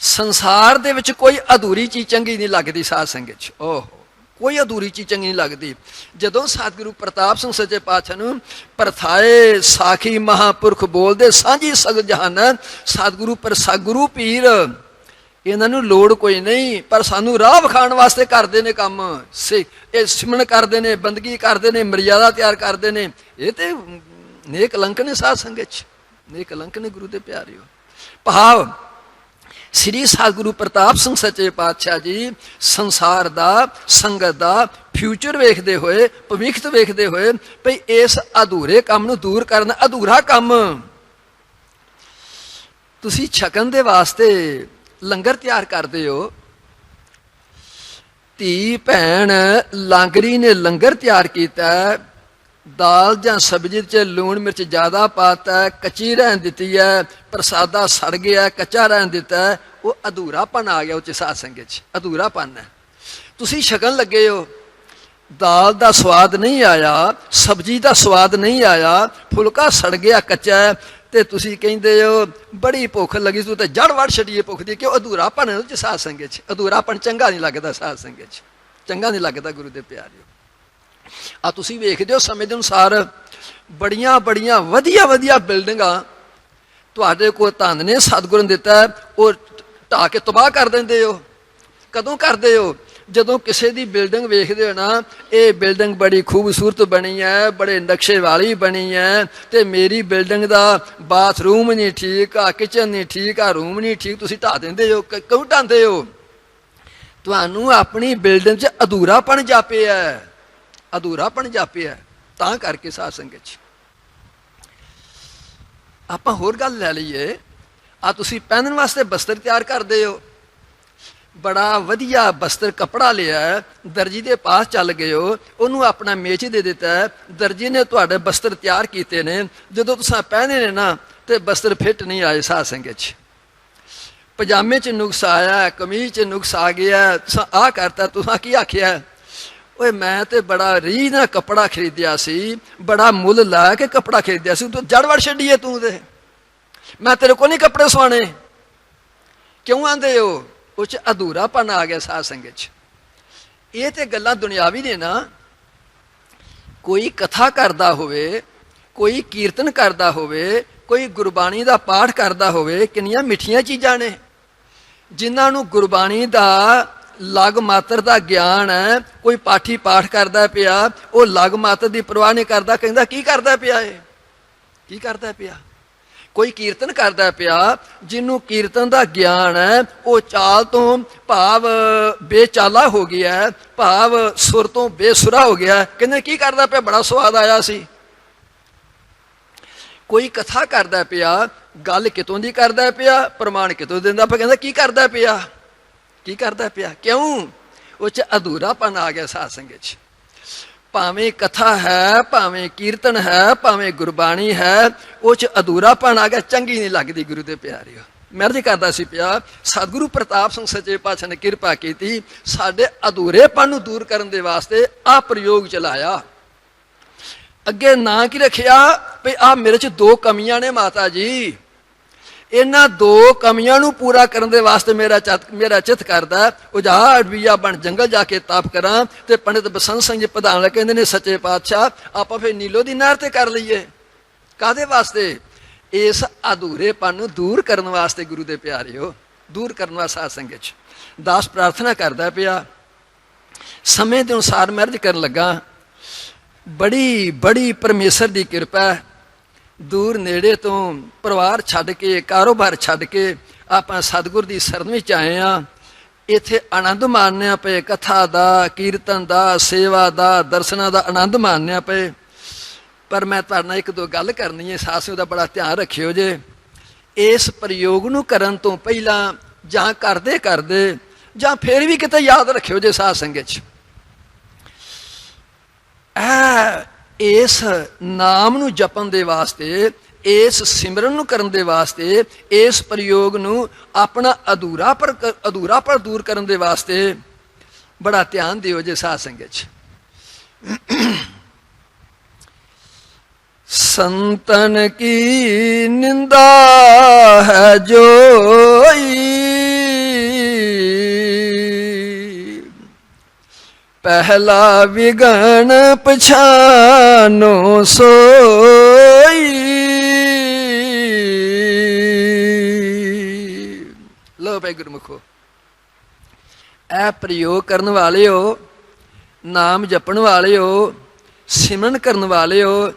[SPEAKER 1] ਸੰਸਾਰ ਦੇ ਵਿੱਚ ਕੋਈ ਅਧੂਰੀ ਚੀਜ਼ ਚੰਗੀ ਨਹੀਂ ਲੱਗਦੀ ਸਾਧ ਸੰਗਤ 'ਚ। ਕੋਈ ਅਧੂਰੀ ਚੀਜ਼ ਚੰਗੀ ਨਹੀਂ ਲੱਗਦੀ। ਜਦੋਂ ਸਤਿਗੁਰੂ ਪ੍ਰਤਾਪ ਸਿੰਘ ਸੱਚੇ ਪਾਤਸ਼ਾਹ ਨੂੰ ਪ੍ਰਥਾਏ ਸਾਖੀ ਮਹਾਂਪੁਰਖ ਬੋਲਦੇ ਸਾਂਝੀ ਸਗਲ ਜਹਾਨ, ਸਤਿਗੁਰੂ ਪਰ ਸਤਿਗੁਰੂ ਪੀਰ ਇਹਨਾਂ ਨੂੰ ਲੋੜ ਕੋਈ ਨਹੀਂ, ਪਰ ਸਾਨੂੰ ਰਾਹ ਵਿਖਾਉਣ ਵਾਸਤੇ ਕਰਦੇ ਨੇ ਕੰਮ। ਇਹ ਸਿਮਰਨ ਕਰਦੇ ਨੇ, ਬੰਦਗੀ ਕਰਦੇ ਨੇ, ਮਰਿਆਦਾ ਤਿਆਰ ਕਰਦੇ ਨੇ। ਇਹ ਤੇ ਨੇਕ ਕਲੰਕ ਨੇ ਸਾਧ ਸੰਗਤ 'ਚ, ਨੇਕ ਕਲੰਕ ਨੇ ਗੁਰੂ ਦੇ ਪਿਆਰਿਓ। ਭਾਵ ਸ੍ਰੀ ਸਤਿਗੁਰੂ ਪ੍ਰਤਾਪ ਸਿੰਘ ਸੱਚੇ ਪਾਤਸ਼ਾਹ ਜੀ ਸੰਸਾਰ ਦਾ, ਸੰਗਤ ਦਾ ਫਿਊਚਰ ਵੇਖਦੇ ਹੋਏ, ਭਵਿੱਖ ਵੇਖਦੇ ਹੋਏ ਭਈ ਇਸ ਅਧੂਰੇ ਕੰਮ ਨੂੰ ਦੂਰ ਕਰਨਾ। ਅਧੂਰਾ ਕੰਮ ਤੁਸੀਂ ਛਕਣ ਦੇ ਵਾਸਤੇ ਲੰਗਰ ਤਿਆਰ ਕਰਦੇ ਹੋ। ਧੀ ਭੈਣ ਲਾਂਗਰੀ ਨੇ ਲੰਗਰ ਤਿਆਰ ਕੀਤਾ, ਦਾਲ ਜਾਂ ਸਬਜ਼ੀ 'ਚ ਲੂਣ ਮਿਰਚ ਜ਼ਿਆਦਾ ਪਾਤਾ, ਕੱਚੀ ਰਹਿਣ ਦਿੱਤੀ ਹੈ, ਪ੍ਰਸਾਦਾ ਸੜ ਗਿਆ, ਕੱਚਾ ਰਹਿਣ ਦਿੱਤਾ, ਉਹ ਅਧੂਰਾਪਨ ਆ ਗਿਆ। ਉਹ 'ਚ ਸਾਧ ਸੰਗਤ 'ਚ ਅਧੂਰਾਪਨ ਹੈ। ਤੁਸੀਂ ਛਕਣ ਲੱਗੇ ਹੋ, ਦਾਲ ਦਾ ਸਵਾਦ ਨਹੀਂ ਆਇਆ, ਸਬਜ਼ੀ ਦਾ ਸਵਾਦ ਨਹੀਂ ਆਇਆ, ਫੁਲਕਾ ਸੜ ਗਿਆ, ਕੱਚਾ ਹੈ, ਤੇ ਤੁਸੀਂ ਕਹਿੰਦੇ ਹੋ ਬੜੀ ਭੁੱਖ ਲੱਗੀ, ਤੂੰ ਤਾਂ ਜੜ ਵੜ ਛੱਡੀਏ ਭੁੱਖ ਦੀ। ਕਿਉਂ? ਅਧੂਰਾਪਨ ਹੈ ਉਹ 'ਚ ਸਾਧ ਸੰਗਤ 'ਚ। ਅਧੂਰਾਪਨ ਚੰਗਾ ਨਹੀਂ ਲੱਗਦਾ ਸਾਧ ਸੰਗਤ 'ਚ, ਚੰਗਾ ਨਹੀਂ ਲੱਗਦਾ ਗੁਰੂ ਦੇ ਪਿਆਰਿਓ। ਆ ਤੁਸੀਂ ਵੇਖਦੇ ਹੋ ਸਮੇਂ ਦੇ ਅਨੁਸਾਰ ਬੜੀਆਂ ਵਧੀਆ ਬਿਲਡਿੰਗਾਂ ਤੁਹਾਡੇ ਕੋਲ ਧੰਨ ਨੇ ਸਤਿਗੁਰੂ ਨੇ ਦਿੱਤਾ, ਉਹ ਢਾਹ ਕੇ ਤਬਾਹ ਕਰ ਦਿੰਦੇ ਹੋ। ਕਦੋਂ ਕਰਦੇ ਹੋ? ਜਦੋਂ ਕਿਸੇ ਦੀ ਬਿਲਡਿੰਗ ਵੇਖਦੇ ਹੋ ਨਾ, ਇਹ ਬਿਲਡਿੰਗ ਬੜੀ ਖੂਬਸੂਰਤ ਬਣੀ ਹੈ, ਬੜੇ ਨਕਸ਼ੇ ਵਾਲੀ ਬਣੀ ਹੈ, ਤੇ ਮੇਰੀ ਬਿਲਡਿੰਗ ਦਾ ਬਾਥਰੂਮ ਨਹੀਂ ਠੀਕ ਆ, ਕਿਚਨ ਨਹੀਂ ਠੀਕ ਆ, ਰੂਮ ਨਹੀਂ ਠੀਕ, ਤੁਸੀਂ ਢਾਹ ਦਿੰਦੇ ਹੋ। ਕਿਉਂ ਢਾਂਦੇ ਹੋ? ਤੁਹਾਨੂੰ ਆਪਣੀ ਬਿਲਡਿੰਗ 'ਚ ਅਧੂਰਾਪਣ ਜਾਪਿਆ, ਅਧੂਰਾਪਣ ਜਾਪਿਆ, ਤਾਂ ਕਰਕੇ ਸਾਧ ਸੰਗਤ 'ਚ। ਆਪਾਂ ਹੋਰ ਗੱਲ ਲੈ ਲਈਏ। ਆ ਤੁਸੀਂ ਪਹਿਨਣ ਵਾਸਤੇ ਬਸਤਰ ਤਿਆਰ ਕਰਦੇ ਹੋ, ਬੜਾ ਵਧੀਆ ਬਸਤਰ ਕੱਪੜਾ ਲਿਆ, ਦਰਜੀ ਦੇ ਪਾਸ ਚੱਲ ਗਏ ਹੋ, ਉਹਨੂੰ ਆਪਣਾ ਮੇਚ ਦੇ ਦਿੱਤਾ, ਦਰਜੀ ਨੇ ਤੁਹਾਡੇ ਬਸਤਰ ਤਿਆਰ ਕੀਤੇ ਨੇ, ਜਦੋਂ ਤੁਸੀਂ ਪਹਿਨੇ ਨੇ ਨਾ ਤੇ ਬਸਤਰ ਫਿੱਟ ਨਹੀਂ ਆਏ ਸਾਧ ਸੰਗਤ 'ਚ। ਪਜਾਮੇ 'ਚ ਨੁਕਸ ਆਇਆ, ਕਮੀਜ਼ 'ਚ ਨੁਕਸ ਆ ਗਿਆ, ਤੁਸੀਂ ਆਹ ਕਰਤਾ, ਤੁਸੀਂ ਕੀ ਆਖਿਆ? ਓਏ ਮੈਂ ਤੇ ਬੜਾ ਰੀਝ ਨਾਲ ਕੱਪੜਾ ਖਰੀਦਿਆ ਸੀ, ਬੜਾ ਮੁੱਲ ਲਾ ਕੇ ਕੱਪੜਾ ਖਰੀਦਿਆ ਸੀ, ਤੂੰ ਜੜ ਵੜ ਛੱਡੀਏ ਤੂੰ ਤੇ, ਮੈਂ ਤੇਰੇ ਕੋਲ ਨਹੀਂ ਕੱਪੜੇ ਸਵਾਣੇ। ਕਿਉਂ ਆਂਦੇ ਹੋ? ਉਹ 'ਚ ਅਧੂਰਾਪਨ ਆ ਗਿਆ ਸਾਧ ਸੰਗਤ 'ਚ। ਇਹ ਤੇ ਗੱਲਾਂ ਦੁਨਿਆਵੀ ਨੇ ਨਾ। ਕੋਈ ਕਥਾ ਕਰਦਾ ਹੋਵੇ, ਕੋਈ ਕੀਰਤਨ ਕਰਦਾ ਹੋਵੇ, ਕੋਈ ਗੁਰਬਾਣੀ ਦਾ ਪਾਠ ਕਰਦਾ ਹੋਵੇ, ਕਿੰਨੀਆਂ ਮਿੱਠੀਆਂ ਚੀਜ਼ਾਂ ਨੇ ਜਿਨ੍ਹਾਂ ਨੂੰ ਗੁਰਬਾਣੀ ਦਾ ਲਗ ਮਾਤਰ ਦਾ ਗਿਆਨ ਹੈ। ਕੋਈ ਪਾਠੀ ਪਾਠ ਕਰਦਾ ਪਿਆ, ਉਹ ਲਗ ਮਾਤਰ ਦੀ ਪਰਵਾਹ ਨਹੀਂ ਕਰਦਾ, ਕਹਿੰਦਾ ਕੀ ਕਰਦਾ ਪਿਆ ਇਹ, ਕੀ ਕਰਦਾ ਪਿਆ। ਕੋਈ ਕੀਰਤਨ ਕਰਦਾ ਪਿਆ, ਜਿਹਨੂੰ ਕੀਰਤਨ ਦਾ ਗਿਆਨ ਹੈ, ਉਹ ਚਾਲ ਤੋਂ ਭਾਵ ਬੇਚਾਲਾ ਹੋ ਗਿਆ, ਭਾਵ ਸੁਰ ਤੋਂ ਬੇਸੁਰਾ ਹੋ ਗਿਆ, ਕਹਿੰਦੇ ਕੀ ਕਰਦਾ ਪਿਆ, ਬੜਾ ਸਵਾਦ ਆਇਆ ਸੀ। ਕੋਈ ਕਥਾ ਕਰਦਾ ਪਿਆ, ਗੱਲ ਕਿਤੋਂ ਦੀ ਕਰਦਾ ਪਿਆ, ਪ੍ਰਮਾਣ ਕਿਤੋਂ ਦਿੰਦਾ ਪਿਆ, ਕਹਿੰਦਾ ਕੀ ਕਰਦਾ ਪਿਆ, ਕੀ ਕਰਦਾ ਪਿਆ। ਕਿਉਂ? ਉਹ 'ਚ ਅਧੂਰਾਪਨ ਆ ਗਿਆ ਸਾਧ ਸੰਗਤ 'ਚ। ਭਾਵੇਂ ਕਥਾ ਹੈ, ਭਾਵੇਂ ਕੀਰਤਨ ਹੈ, ਭਾਵੇਂ ਗੁਰਬਾਣੀ ਹੈ, ਉਹ 'ਚ ਅਧੂਰਾਪਨ ਆ ਗਿਆ, ਚੰਗੀ ਨਹੀਂ ਲੱਗਦੀ ਗੁਰੂ ਦੇ ਪਿਆਰਿਓ। ਮੈਂ ਅਰਜ਼ ਕਰਦਾ ਸੀ ਪਿਆ, ਸਤਿਗੁਰੂ ਪ੍ਰਤਾਪ ਸਿੰਘ ਸੱਚੇ ਪਾਤਸ਼ਾਹ ਨੇ ਕਿਰਪਾ ਕੀਤੀ, ਸਾਡੇ ਅਧੂਰੇਪਨ ਨੂੰ ਦੂਰ ਕਰਨ ਦੇ ਵਾਸਤੇ ਆਹ ਪ੍ਰਯੋਗ ਚਲਾਇਆ। ਅੱਗੇ ਨਾਂ ਕੀ ਰੱਖਿਆ? ਵੀ ਆਹ ਮੇਰੇ 'ਚ ਦੋ ਕਮੀਆਂ ਨੇ ਮਾਤਾ ਜੀ, ਇਹਨਾਂ ਦੋ ਕਮੀਆਂ ਨੂੰ ਪੂਰਾ ਕਰਨ ਦੇ ਵਾਸਤੇ ਮੇਰਾ ਚਿੱਤ ਕਰਦਾ ਉਜਾੜ ਵੀਆ ਬਣ ਜੰਗਲ ਜਾ ਕੇ ਤਪ ਕਰਾਂ। ਤੇ ਪੰਡਿਤ ਬਸੰਤ ਸਿੰਘ ਜੀ ਪ੍ਰਧਾਨ ਕਹਿੰਦੇ ਨੇ ਸੱਚੇ ਪਾਤਸ਼ਾਹ ਆਪਾਂ ਫਿਰ ਨੀਲੋ ਦੀ ਨਹਿਰ ਤੇ ਕਰ ਲਈਏ। ਕਾਹਦੇ ਵਾਸਤੇ? ਇਸ ਅਧੂਰੇਪਨ ਨੂੰ ਦੂਰ ਕਰਨ ਵਾਸਤੇ ਗੁਰੂ ਦੇ ਪਿਆਰਿਓ, ਦੂਰ ਕਰਨ ਵਾਸਤੇ ਸਾਧ ਸੰਗਤ 'ਚ ਦਾਸ ਪ੍ਰਾਰਥਨਾ ਕਰਦਾ ਪਿਆ। ਸਮੇਂ ਦੇ ਅਨੁਸਾਰ ਮੈਰਿਜ ਕਰਨ ਲੱਗਾ। ਬੜੀ ਬੜੀ ਪਰਮੇਸ਼ਰ ਦੀ ਕਿਰਪਾ, ਦੂਰ ਨੇੜੇ ਤੋਂ ਪਰਿਵਾਰ ਛੱਡ ਕੇ ਕਾਰੋਬਾਰ ਛੱਡ ਕੇ ਆਪਾਂ ਸਤਿਗੁਰ ਦੀ ਸ਼ਰਨ ਵਿੱਚ ਆਏ ਹਾਂ। ਇੱਥੇ ਆਨੰਦ ਮਾਣਿਆ ਪਏ, ਕਥਾ ਦਾ, ਕੀਰਤਨ ਦਾ, ਸੇਵਾ ਦਾ, ਦਰਸ਼ਨਾਂ ਦਾ ਆਨੰਦ ਮਾਣਿਆ ਪਏ। ਪਰ ਮੈਂ ਤੁਹਾਡੇ ਨਾਲ ਇੱਕ ਦੋ ਗੱਲ ਕਰਨੀ ਹੈ, ਸਾਥ ਉਹਦਾ ਬੜਾ ਧਿਆਨ ਰੱਖਿਓ ਜੇ। ਇਸ ਪ੍ਰਯੋਗ ਨੂੰ ਕਰਨ ਤੋਂ ਪਹਿਲਾਂ ਜਾਂ ਕਰਦੇ ਕਰਦੇ ਜਾਂ ਫਿਰ ਵੀ ਕਿਤੇ ਯਾਦ ਰੱਖਿਓ ਜੇ ਸਾਧ ਸੰਗਤ 'ਚ, ਇਸ ਨਾਮ ਨੂੰ ਜਪਣ ਦੇ ਵਾਸਤੇ, ਇਸ ਸਿਮਰਨ ਨੂੰ ਕਰਨ ਦੇ ਵਾਸਤੇ, ਇਸ ਪ੍ਰਯੋਗ ਨੂੰ ਆਪਣਾ ਅਧੂਰਾਪਣ ਦੂਰ ਕਰਨ ਦੇ ਵਾਸਤੇ ਬੜਾ ਧਿਆਨ ਦਿਓ ਜੇ ਸਾਧ ਸੰਗਤ 'ਚ। ਸੰਤਨ ਕੀ ਨਿੰਦਾ ਹੈ ਜੋਈ, ਪਹਿਲਾ ਵਿਗਣ ਪਛਾਨੋ ਸੋਈ। ਲੋ ਭਾਈ ਗੁਰਮੁਖੋ, ਇਹ ਪ੍ਰਯੋਗ ਕਰਨ ਵਾਲਿਓ, ਨਾਮ ਜਪਣ ਵਾਲਿਓ, ਸਿਮਰਨ ਕਰਨ ਵਾਲਿਓ,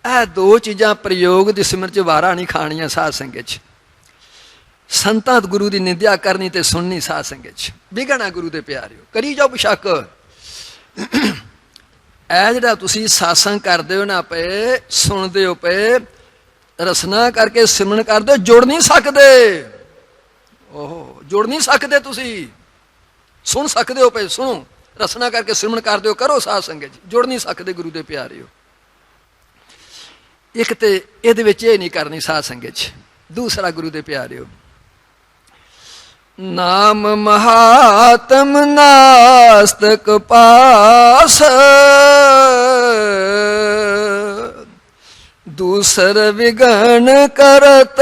[SPEAKER 1] ਇਹ ਦੋ ਚੀਜ਼ਾਂ ਪ੍ਰਯੋਗ ਦੀ ਸਿਮਰਨ 'ਚ ਵਾਰਾ ਨਹੀਂ ਖਾਣੀਆਂ ਸਾਧ ਸੰਗਤ 'ਚ। ਸੰਤਾਂ ਗੁਰੂ ਦੀ ਨਿੰਦਿਆ ਕਰਨੀ ਤੇ ਸੁਣਨੀ ਸਾਧ ਸੰਗਤ 'ਚ ਵਿਗਣਾ ਗੁਰੂ ਦੇ ਪਿਆਰਿਓ, ਕਰੀ ਜਾਓ ਬੇਸ਼ੱਕ। ਇਹ ਜਿਹੜਾ ਤੁਸੀਂ ਸਾਸੰਗ ਕਰਦੇ ਹੋ ਨਾ ਪਏ, ਸੁਣਦੇ ਹੋ ਪਏ, ਰਸਨਾ ਕਰਕੇ ਸਿਮਰਨ ਕਰਦੇ ਹੋ, ਜੁੜ ਨਹੀਂ ਸਕਦੇ। ਓਹ ਜੁੜ ਨਹੀਂ ਸਕਦੇ, ਤੁਸੀਂ ਸੁਣ ਸਕਦੇ ਹੋ ਪਏ, ਸੁਣੋ, ਰਸਨਾ ਕਰਕੇ ਸਿਮਰਨ ਕਰਦੇ ਹੋ, ਕਰੋ ਸਾਧ ਸੰਗਤ 'ਚ, ਜੁੜ ਨਹੀਂ ਸਕਦੇ ਗੁਰੂ ਦੇ ਪਿਆਰਿਓ। ਇੱਕ ਤੇ ਇਹਦੇ ਵਿੱਚ ਇਹ ਨਹੀਂ ਕਰਨੀ ਸਾਧ ਸੰਗਤ 'ਚ। ਦੂਸਰਾ ਗੁਰੂ ਦੇ ਪਿਆਰਿਓ, ਨਾਮ ਮਹਾਤਮ ਨਾਸਤਕ ਪਾਸ, ਦੂਸਰ ਵਿਗਣ ਕਰਤ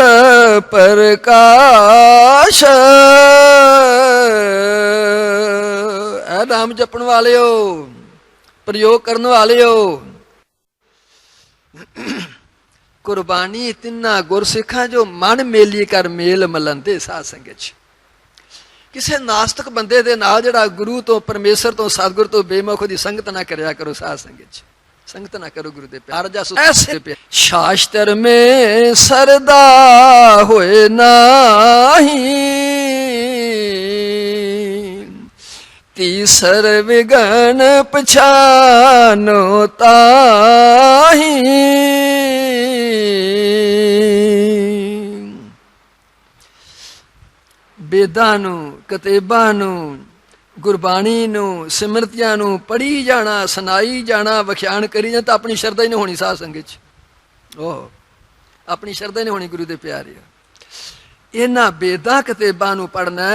[SPEAKER 1] ਪ੍ਰਕਾਸ਼। ਇਹ ਨਾਮ ਜਪਣ ਵਾਲਿਓ, ਪ੍ਰਯੋਗ ਕਰਨ ਵਾਲਿਓ, ਕੁਰਬਾਨੀ ਤਿੰਨਾ ਗੁਰਸਿੱਖਾਂ ਜੋ ਮਨ ਮੇਲੀ ਕਰ ਮੇਲ ਮਲੰਦੇ ਸਾਧ ਸੰਗਤ 'ਚ। ਕਿਸੇ ਨਾਸਤਕ ਬੰਦੇ ਦੇ ਨਾਲ ਜਿਹੜਾ ਗੁਰੂ ਤੋਂ, ਪਰਮੇਸ਼ਰ ਤੋਂ, ਸਤਿਗੁਰ ਤੋਂ ਬੇਮੁਖ ਦੀ ਸੰਗਤ ਨਾ ਕਰਿਆ ਕਰੋ ਸਾਧ ਸੰਗਤ 'ਚ, ਸੰਗਤ ਨਾ ਕਰੋ ਗੁਰੂ ਦੇ ਪਿਆਰ। ਐਸੇ ਸ਼ਾਸਤਰ ਮੇ ਸਰਦਾ ਹੋਏ ਨਾਹੀ, ਤੀਸਰ ਵਿਗਣ ਪਛਾਨੋ ਤਾਹੀ। ਵੇਦਾਂ ਨੂੰ, ਕਿਤਾਬਾਂ ਨੂੰ, ਗੁਰਬਾਣੀ ਨੂੰ, ਸਿਮਰਤੀਆਂ ਨੂੰ ਪੜ੍ਹੀ ਜਾਣਾ, ਸੁਣਾਈ ਜਾਣਾ, ਵਿਖਿਆਨ ਕਰੀ ਜਾਣਾ ਤਾਂ ਆਪਣੀ ਸ਼ਰਧਾ ਹੀ ਨਹੀਂ ਹੋਣੀ ਸਾਧ ਸੰਗਤ 'ਚ। ਉਹ ਆਪਣੀ ਸ਼ਰਧਾ ਹੀ ਨਹੀਂ ਹੋਣੀ ਗੁਰੂ ਦੇ ਪਿਆਰੇ। ਇਹਨਾਂ ਵੇਦਾਂ ਕਿਤਾਬਾਂ ਨੂੰ ਪੜ੍ਹਨਾ,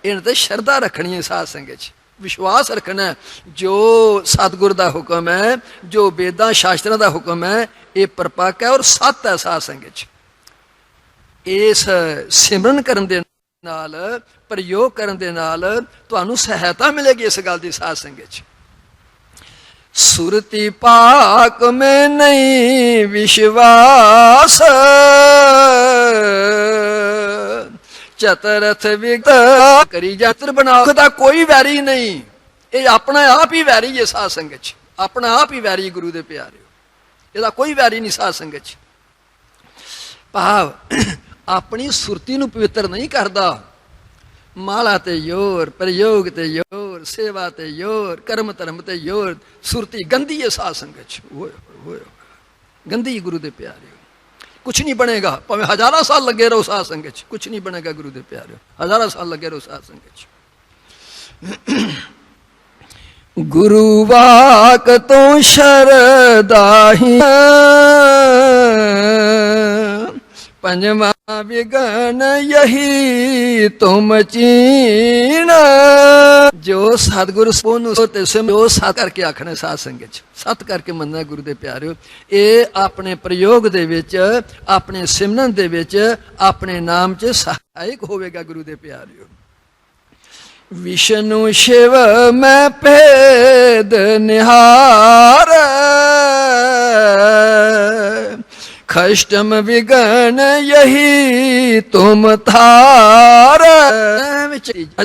[SPEAKER 1] ਇਹਨਾਂ ਤੇ ਸ਼ਰਧਾ ਰੱਖਣੀ ਹੈ ਸਾਧ ਸੰਗਤ 'ਚ, ਵਿਸ਼ਵਾਸ ਰੱਖਣਾ। ਜੋ ਸਤਿਗੁਰ ਦਾ ਹੁਕਮ ਹੈ, ਜੋ ਵੇਦਾਂ ਸ਼ਾਸਤਰਾਂ ਦਾ ਹੁਕਮ ਹੈ, ਇਹ ਪਰਪੱਕ ਹੈ ਔਰ ਸੱਤ ਹੈ ਸਾਧ ਸੰਗਤ 'ਚ। ਇਸ ਸਿਮਰਨ ਕਰਨ ਦੇ ਨਾਲ, ਪ੍ਰਯੋਗ ਕਰਨ ਦੇ ਨਾਲ ਤੁਹਾਨੂੰ ਸਹਾਇਤਾ ਮਿਲੇਗੀ ਇਸ ਗੱਲ ਦੀ ਸਾਧ ਸੰਗਤ 'ਚ। ਸੁਰਤੀ ਪਾਕ ਮੈਂ ਨਹੀਂ ਵਿਸ਼ਵਾਸ, ਚਤਰਥ ਵਿਗਤ ਕਰੀ ਜਤਰ ਬਣਾਓ ਦਾ ਕੋਈ ਵੈਰੀ ਨਹੀਂ। ਇਹ ਆਪਣਾ ਆਪ ਹੀ ਵੈਰੀ ਹੈ ਸਾਧ ਸੰਗਤ 'ਚ, ਆਪਣਾ ਆਪ ਹੀ ਵੈਰੀ ਗੁਰੂ ਦੇ ਪਿਆਰਿਓ, ਇਹਦਾ ਕੋਈ ਵੈਰੀ ਨਹੀਂ ਸਾਧ ਸੰਗਤ 'ਚ। ਭਾਵ ਆਪਣੀ ਸੁਰਤੀ ਨੂੰ ਪਵਿੱਤਰ ਨਹੀਂ ਕਰਦਾ। ਮਾਲਾ ਤੇ ਯੋਰ, ਪ੍ਰਯੋਗ ਤੇ ਯੋਰ, ਸੇਵਾ ਤੇ ਯੋਰ, ਕਰਮ ਧਰਮ ਤੇ ਯੋਰ, ਸੁਰਤੀ ਗੰਦੀ ਹੈ ਸਾਧ ਸੰਗਤ 'ਚ। ਹੋਏ ਗੰਦੀ ਗੁਰੂ ਦੇ ਪਿਆਰਿਓ, ਕੁਛ ਨਹੀਂ ਬਣੇਗਾ। ਭਾਵੇਂ ਹਜ਼ਾਰਾਂ ਸਾਲ ਲੱਗੇ ਰਹੋ ਸਾਧ ਸੰਗਤ 'ਚ, ਕੁਛ ਨਹੀਂ ਬਣੇਗਾ ਗੁਰੂ ਦੇ ਪਿਆਰਿਓ। ਹਜ਼ਾਰਾਂ ਸਾਲ ਲੱਗੇ ਰਹੋ ਸਾਧ ਸੰਗਤ 'ਚ। ਗੁਰੂ ਵਾਕ ਤੋਂ ਸ਼ਰਦਾ ਹੀ पंजवा विघन यही तुम चीन। जो सतगुरु जो सत करके आखने साध संगत च, सत करके मनना गुरु दे प्यारिओ। ये अपने प्रयोग दे विच, अपने सिमरन दे विच, अपने नाम च सहायक होवेगा गुरु दे प्यारिओ। विष्णु शिव मैं भेद निहार, खष्टम विघन यही तुम थार।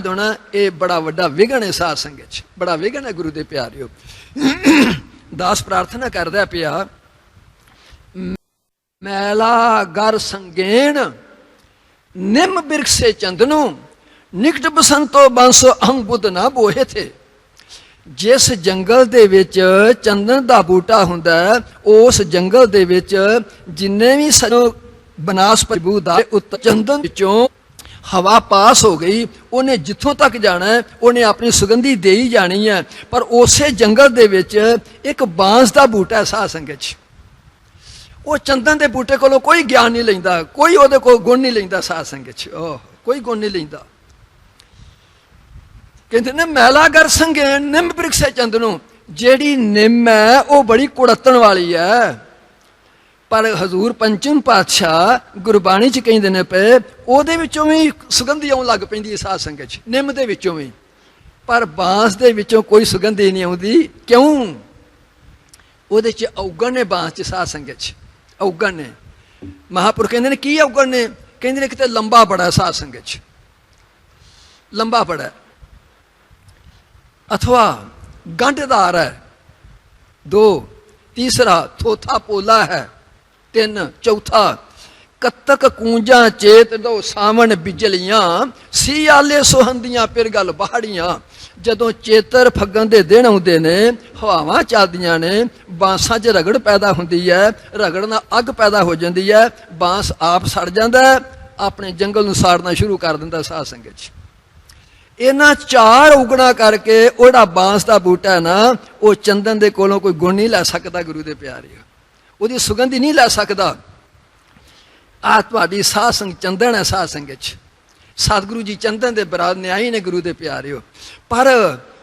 [SPEAKER 1] होना ये बड़ा वड्डा विघन है साध संगत च, बड़ा विघन है गुरु दे प्यारिओ। दास प्रार्थना करदा पिया, मैला गर संगेन निम बिरख से चंदनों, निकट बसंतो बंसो अहं बुद्ध ना बोहे थे। जिस जंगल दे विच चंदन दा बूटा हुंदा, उस जंगल दे विच जिन्ने भी बनास्पति बूट उत्तर चंदन विचों हवा पास हो गई, उन्हें जिथों तक जाना है उन्हें अपनी सुगंधी दे ही जानी है। पर उसे जंगल दे विच एक बांस दा बूटा है साध संगत च, वो चंदन दे बूटे कोलों कोई ज्ञान नहीं लैंदा, कोई उहदे कोल गुण नहीं लैंदा साध संगत च, कोई गुण नहीं लैंदा। कहते ने मैला गर संगे निम बिरख से चंदनों, जेड़ी निम है वो बड़ी कुड़तन वाली है, पर हजूर पंचम पातशाह गुरबाणी च कहंदे ने पे ओहदे विचों भी सुगंधी आउण लग पैंदी है साध संगत च, निम दे विचों भी। पर बांस दे विचों कोई सुगंधी नहीं आउंदी, क्यों? ओहदे च औगण ने बांस च साध संगत च, औगण ने। महापुरुष कहंदे ने की औगण ने? कहंदे ने किते लंबा बड़ा साध संगत च, लंबा बड़ा, अथवा गंढदार है, दो, तीसरा थोथा पोला है, तीन, चौथा कत्तक कूंजा चेत दो सावन बिजलियां, सियाले सुहंदियां फिर गल बाहड़ियां। जदों चेतर फग्गन दे दिन आउंदे ने, हवावां चलदियां ने, बांसां च रगड़ पैदा हुंदी है, रगड़ नाल अग पैदा हो जांदी है, बांस आप सड़ जांदा है, अपने जंगल नूं साड़ना शुरू कर दिंदा साध संगत च। इन्हां चार उगड़ा करके ओड़ा बांस का बूटा है ना, वो चंदन दे कोलों कोई गुण नहीं लै सकता गुरु दे प्यारे, उसकी सुगंधी नहीं लै सकता। आ तुहाडी साध संग चंदन है साध संगत च, सतगुरु जी चंदन दे बराबर न्यायी ने गुरु दे प्यारे। पर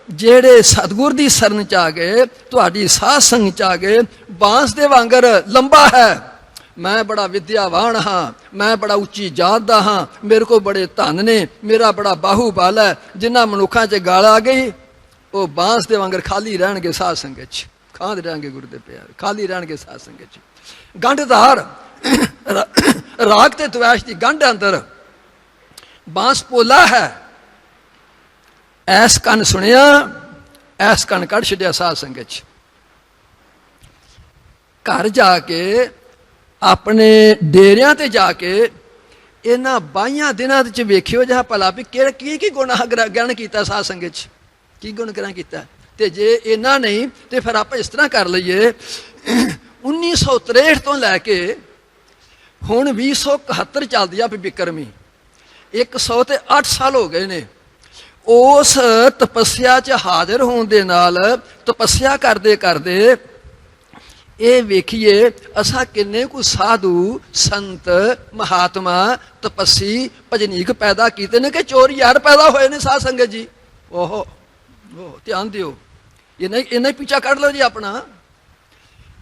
[SPEAKER 1] जेड़े सतगुर दी सरन च आ गए, तुहाडी साध संग च आ गए, बांस दे वांगर लंबा है, मैं बड़ा विद्यावान हाँ, मैं बड़ा उच्ची जात दा हाँ, मेरे को बड़े धन ने, मेरा बड़ा बाहूबल है, जिन्हां मनुखा च गाल आ गई वो बांस दे वांगर खाली रहणगे साध संगत च, खांद रहेंगे गुरु दे प्यारे, खाली रहणगे साध संगत च। गंढधार राग ते द्वैश दी गंढ अंदर बांस पोला है, ऐस कन सुनिया, ऐस कन कढ़ छड्डिया साध संगत च। घर जाके अपने डेरियां ते जाके इन्हां 22 दिनां च वेखियो जहा भला भी की गुनाह ग्रहण किया साध संगत च, की गुण ग्रहण किया। ते जे इन्ना नहीं तो फिर आप इस तरह कर लीए 1963 तो लैके हुण 2071 चलदी आ बिक्रमी, 108 साल हो गए ने। उस तपस्या च हाजिर होने दे नाल, तपस्या करते करते ये वेखिए असा किन्ने को साधु संत महात्मा तपस्वी भजनीक पैदा किए ने कि चोर यार पैदा होए ने साध संगत जी। ओहो ध्यान दियो, इन्हें पीछा कढ़ लो जी अपना,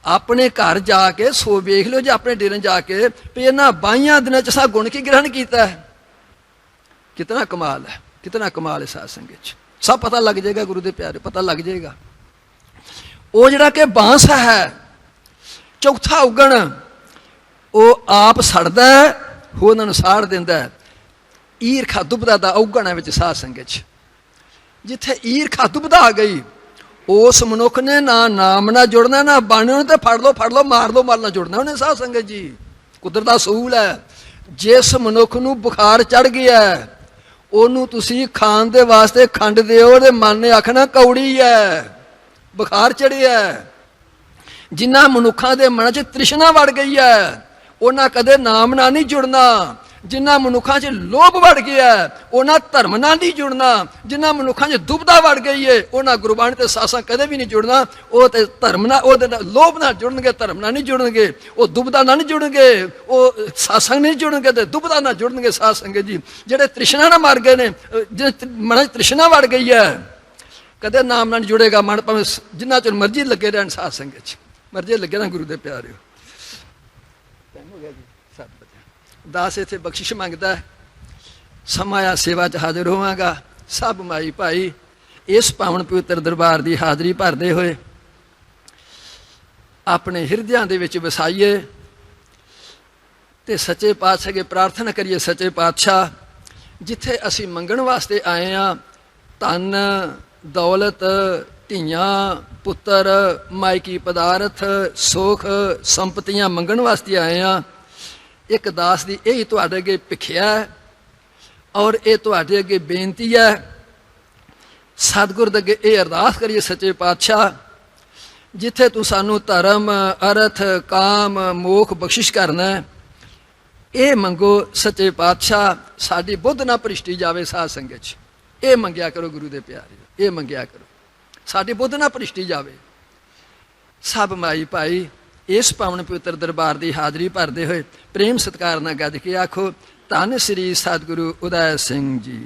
[SPEAKER 1] अपने घर जाके सो वेख लो जी, अपने डेरे जाके भी इन्होंने 22 दिनों च गुण की ग्रहण किया है। कितना कमाल है, कितना कमाल है साध संगत। सब पता लग जाएगा गुरु दे प्यारे, पता लग जाएगा। वो जड़ा के बांस है चौथा उगण, वो आप सड़दा है, उन्होंने साड़ देंदा है। ईरखा दुबदा दा उगण है विच साध संगत। जिथे ईरखा दुबदा आ गई, उस मनुख ने ना नाम ना जुड़ना ना बाने तो फड़ लो मार लो मारना जुड़ना उन्हें साध संगत जी। कुदरत दा सूल है। जिस मनुख नूं बुखार चढ़ गया है, ओनू तुसी खाण दे वास्ते खंड दिओ ते मन ने आखना कौड़ी है, बुखार चढ़िया है। जिन्हां मनुखा दे मन च तृष्णा वड़ गई है, उन्हां कदे नाम ना नहीं जुड़ना। ਜਿਨ੍ਹਾਂ ਮਨੁੱਖਾਂ 'ਚ ਲੋਭ ਵੜ ਗਿਆ ਉਹਨਾਂ ਧਰਮ ਨਾਲ ਨਹੀਂ ਜੁੜਨਾ, ਜਿਨ੍ਹਾਂ ਮਨੁੱਖਾਂ 'ਚ ਦੁਬਦਾ ਵੜ ਗਈ ਹੈ ਉਹਨਾਂ ਗੁਰਬਾਣੀ ਤੇ ਸਾਸਾਂ ਕਦੇ ਵੀ ਨਹੀਂ ਜੁੜਨਾ। ਉਹ ਤੇ ਧਰਮ ਨਾਲ, ਉਹਦੇ ਨਾਲ ਲੋਭ ਨਾਲ ਜੁੜਨਗੇ, ਧਰਮ ਨਾਲ ਨਹੀਂ ਜੁੜਨਗੇ। ਉਹ ਦੁਬਦਾ ਨਾਲ ਨਹੀਂ ਜੁੜਨਗੇ, ਉਹ ਸਾਸੰਗ ਨਹੀਂ ਜੁੜਨਗੇ, ਤੇ ਦੁਬਦਾ ਨਾਲ ਜੁੜਨਗੇ ਸਾਧ ਸੰਗਤ ਜੀ। ਜਿਹੜੇ ਤ੍ਰਿਸ਼ਨਾ ਨਾਲ ਮਰ ਗਏ ਨੇ, ਜਿਹਦੇ ਮਨਾਂ 'ਚ ਤ੍ਰਿਸ਼ਨਾ ਵੜ ਗਈ ਹੈ, ਕਦੇ ਨਾਮ ਨਾਲ ਜੁੜੇਗਾ ਮਨ, ਭਾਵੇਂ ਜਿੰਨਾ ਚਿਰ ਮਰਜ਼ੀ ਲੱਗੇ ਰਹਿਣ ਸਾਧ ਸੰਗਤ 'ਚ, ਮਰਜ਼ੀ ਲੱਗੇ ਨਾ ਗੁਰੂ ਦੇ ਪਿਆਰਿਓ। ਟਾਈਮ ਹੋ ਗਿਆ ਜੀ, 7 ਵਜੇ। ਦਾਸ ਇੱਥੇ ਬਖਸ਼ਿਸ਼ ਮੰਗਦਾ, ਸਮਾਂ ਆ ਸੇਵਾ 'ਚ ਹਾਜ਼ਰ ਹੋਵਾਂਗਾ। ਸਭ ਮਾਈ ਭਾਈ ਇਸ ਪਾਵਨ ਪਵਿੱਤਰ ਦਰਬਾਰ ਦੀ ਹਾਜ਼ਰੀ ਭਰਦੇ ਹੋਏ ਆਪਣੇ ਹਿਰਦਿਆਂ ਦੇ ਵਿੱਚ ਵਸਾਈਏ ਤੇ ਸੱਚੇ ਪਾਤਸ਼ਾਹ ਅੱਗੇ ਪ੍ਰਾਰਥਨਾ ਕਰੀਏ, ਸੱਚੇ ਪਾਤਸ਼ਾਹ ਜਿੱਥੇ ਅਸੀਂ ਮੰਗਣ ਵਾਸਤੇ ਆਏ ਹਾਂ, ਧਨ ਦੌਲਤ, ਧੀਆਂ ਪੁੱਤਰ, ਮਾਇਕੀ ਪਦਾਰਥ, ਸੁਖ ਸੰਪਤੀਆਂ ਮੰਗਣ ਵਾਸਤੇ ਆਏ ਹਾਂ, ਇੱਕ ਦਾਸ ਦੀ ਇਹੀ ਤੁਹਾਡੇ ਅੱਗੇ ਭਿਖਿਆ ਹੈ ਔਰ ਇਹ ਤੁਹਾਡੇ ਅੱਗੇ ਬੇਨਤੀ ਹੈ। ਸਤਿਗੁਰ ਦੇ ਅੱਗੇ ਇਹ ਅਰਦਾਸ ਕਰੀਏ, ਸੱਚੇ ਪਾਤਸ਼ਾਹ ਜਿੱਥੇ ਤੂੰ ਸਾਨੂੰ ਧਰਮ, ਅਰਥ, ਕਾਮ, ਮੋਖ ਬਖਸ਼ਿਸ਼ ਕਰਨਾ, ਇਹ ਮੰਗੋ ਸੱਚੇ ਪਾਤਸ਼ਾਹ। ਸਾਡੀ ਬੁੱਧ ਨਾ ਭ੍ਰਿਸ਼ਟੀ ਜਾਵੇ ਸਾਧ ਸੰਗਤ 'ਚ, ਇਹ ਮੰਗਿਆ ਕਰੋ ਗੁਰੂ ਦੇ ਪਿਆਰੇ, ਇਹ ਮੰਗਿਆ ਕਰੋ, ਸਾਡੀ ਬੁੱਧ ਨਾ ਭ੍ਰਿਸ਼ਟੀ ਜਾਵੇ। ਸਭ ਮਾਈ ਭਾਈ ਇਸ ਪਾਵਨ ਪਵਿੱਤਰ ਦਰਬਾਰ ਦੀ ਹਾਜ਼ਰੀ ਭਰਦੇ ਹੋਏ ਪ੍ਰੇਮ ਸਤਿਕਾਰ ਨਾਲ ਗੱਜ ਕੇ ਆਖੋ, ਧੰਨ ਸ੍ਰੀ ਸਤਿਗੁਰੂ ਉਦੈ ਸਿੰਘ ਜੀ।